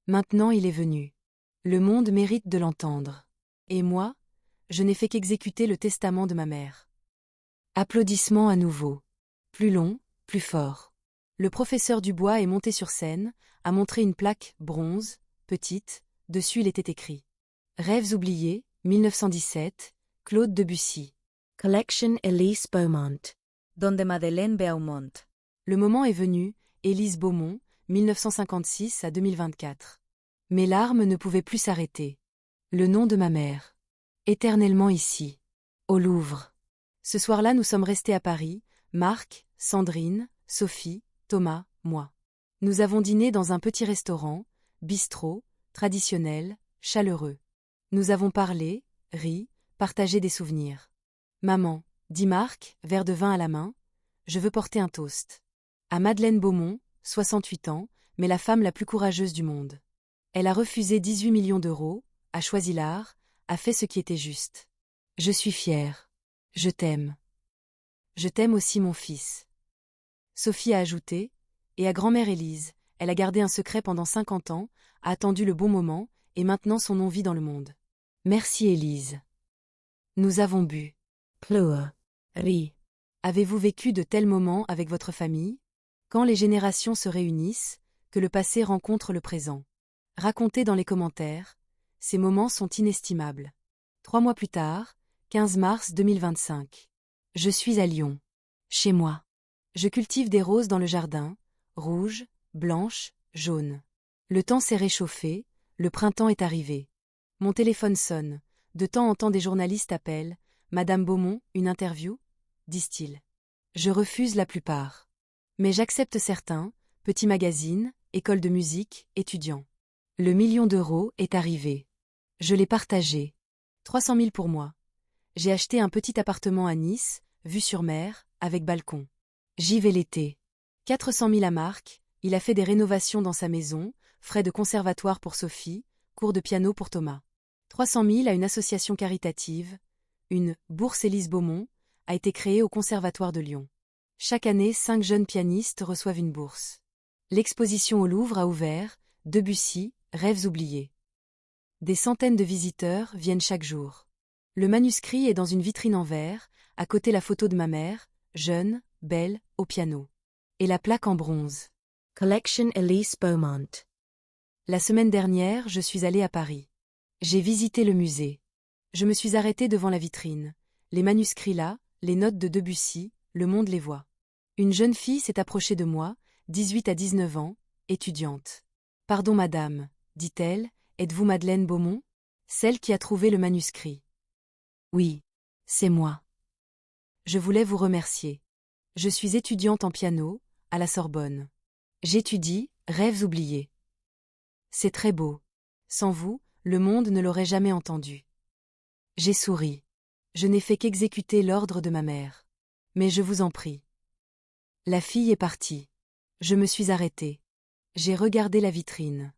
Maintenant il est venu. Le monde mérite de l'entendre. Et moi, je n'ai fait qu'exécuter le testament de ma mère. Applaudissements à nouveau. Plus long, plus fort. Le professeur Dubois est monté sur scène, a montré une plaque, bronze, petite, dessus il était écrit. Rêves oubliés, 1917, Claude Debussy. Collection Élise Beaumont. Donde Madeleine Beaumont. Le moment est venu, Élise Beaumont, 1956 à 2024. Mes larmes ne pouvaient plus s'arrêter. Le nom de ma mère. Éternellement ici. Au Louvre. Ce soir-là nous sommes restés à Paris, Marc, Sandrine, Sophie, Thomas, moi. Nous avons dîné dans un petit restaurant, bistrot, traditionnel, chaleureux. Nous avons parlé, ri, partagé des souvenirs. Maman, dit Marc, verre de vin à la main, je veux porter un toast. À Madeleine Beaumont, 68 ans, mais la femme la plus courageuse du monde. Elle a refusé 18 millions d'euros, a choisi l'art, a fait ce qui était juste. Je suis fière. Je t'aime. Je t'aime aussi mon fils. Sophie a ajouté, et à grand-mère Élise, elle a gardé un secret pendant 50 ans, a attendu le bon moment, et maintenant son nom vit dans le monde. Merci Élise. Nous avons bu. Pleur. Ri. Avez-vous vécu de tels moments avec votre famille? Quand les générations se réunissent, que le passé rencontre le présent. Racontez dans les commentaires, ces moments sont inestimables. 3 mois plus tard, 15 mars 2025. Je suis à Lyon. Chez moi. Je cultive des roses dans le jardin, rouges, blanches, jaunes. Le temps s'est réchauffé, le printemps est arrivé. Mon téléphone sonne, de temps en temps des journalistes appellent. Madame Beaumont, une interview? Disent-ils. Je refuse la plupart. Mais j'accepte certains, petits magazines, écoles de musique, étudiants. Le 1 000 000 d'euros est arrivé. Je l'ai partagé. 300 000 pour moi. J'ai acheté un petit appartement à Nice, vue sur mer, avec balcon. J'y vais l'été. 400 000 à Marc, il a fait des rénovations dans sa maison, frais de conservatoire pour Sophie, cours de piano pour Thomas. 300 000 à une association caritative. Une « Bourse Élise Beaumont » a été créée au Conservatoire de Lyon. Chaque année, 5 jeunes pianistes reçoivent une bourse. L'exposition au Louvre a ouvert, Debussy, Rêves oubliés. Des centaines de visiteurs viennent chaque jour. Le manuscrit est dans une vitrine en verre, à côté la photo de ma mère, jeune, belle, au piano. Et la plaque en bronze. Collection Elise Beaumont. La semaine dernière, je suis allée à Paris. J'ai visité le musée. Je me suis arrêtée devant la vitrine. Les manuscrits là, les notes de Debussy, le monde les voit. Une jeune fille s'est approchée de moi, 18 à 19 ans, étudiante. « Pardon madame, dit-elle, êtes-vous Madeleine Beaumont? Celle qui a trouvé le manuscrit. » Oui, c'est moi. Je voulais vous remercier. Je suis étudiante en piano, à la Sorbonne. J'étudie Rêves oubliés. C'est très beau. Sans vous, le monde ne l'aurait jamais entendu. J'ai souri. Je n'ai fait qu'exécuter l'ordre de ma mère. Mais je vous en prie. La fille est partie. Je me suis arrêtée. J'ai regardé la vitrine.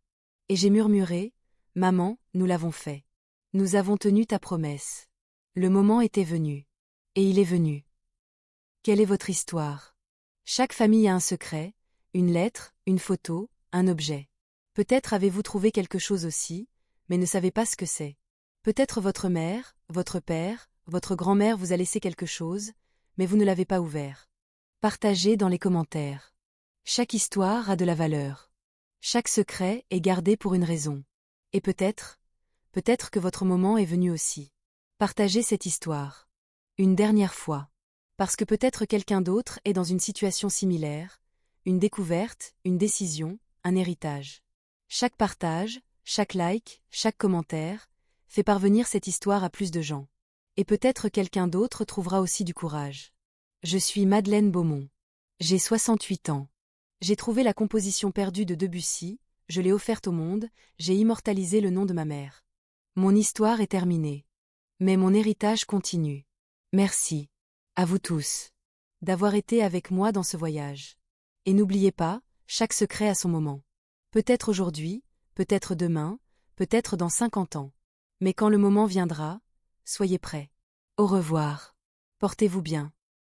Et j'ai murmuré, « Maman, nous l'avons fait. Nous avons tenu ta promesse. Le moment était venu. Et il est venu. » Quelle est votre histoire? Chaque famille a un secret, une lettre, une photo, un objet. Peut-être avez-vous trouvé quelque chose aussi, mais ne savez pas ce que c'est. Peut-être votre mère, votre père, votre grand-mère vous a laissé quelque chose, mais vous ne l'avez pas ouvert. Partagez dans les commentaires. Chaque histoire a de la valeur. Chaque secret est gardé pour une raison. Et peut-être que votre moment est venu aussi. Partagez cette histoire. Une dernière fois. Parce que peut-être quelqu'un d'autre est dans une situation similaire, une découverte, une décision, un héritage. Chaque partage, chaque like, chaque commentaire, fait parvenir cette histoire à plus de gens. Et peut-être quelqu'un d'autre trouvera aussi du courage. Je suis Madeleine Beaumont. J'ai 68 ans. J'ai trouvé la composition perdue de Debussy, je l'ai offerte au monde, j'ai immortalisé le nom de ma mère. Mon histoire est terminée. Mais mon héritage continue. Merci. À vous tous. D'avoir été avec moi dans ce voyage. Et n'oubliez pas, chaque secret a son moment. Peut-être aujourd'hui, peut-être demain, peut-être dans 50 ans. Mais quand le moment viendra, soyez prêts. Au revoir. Portez-vous bien.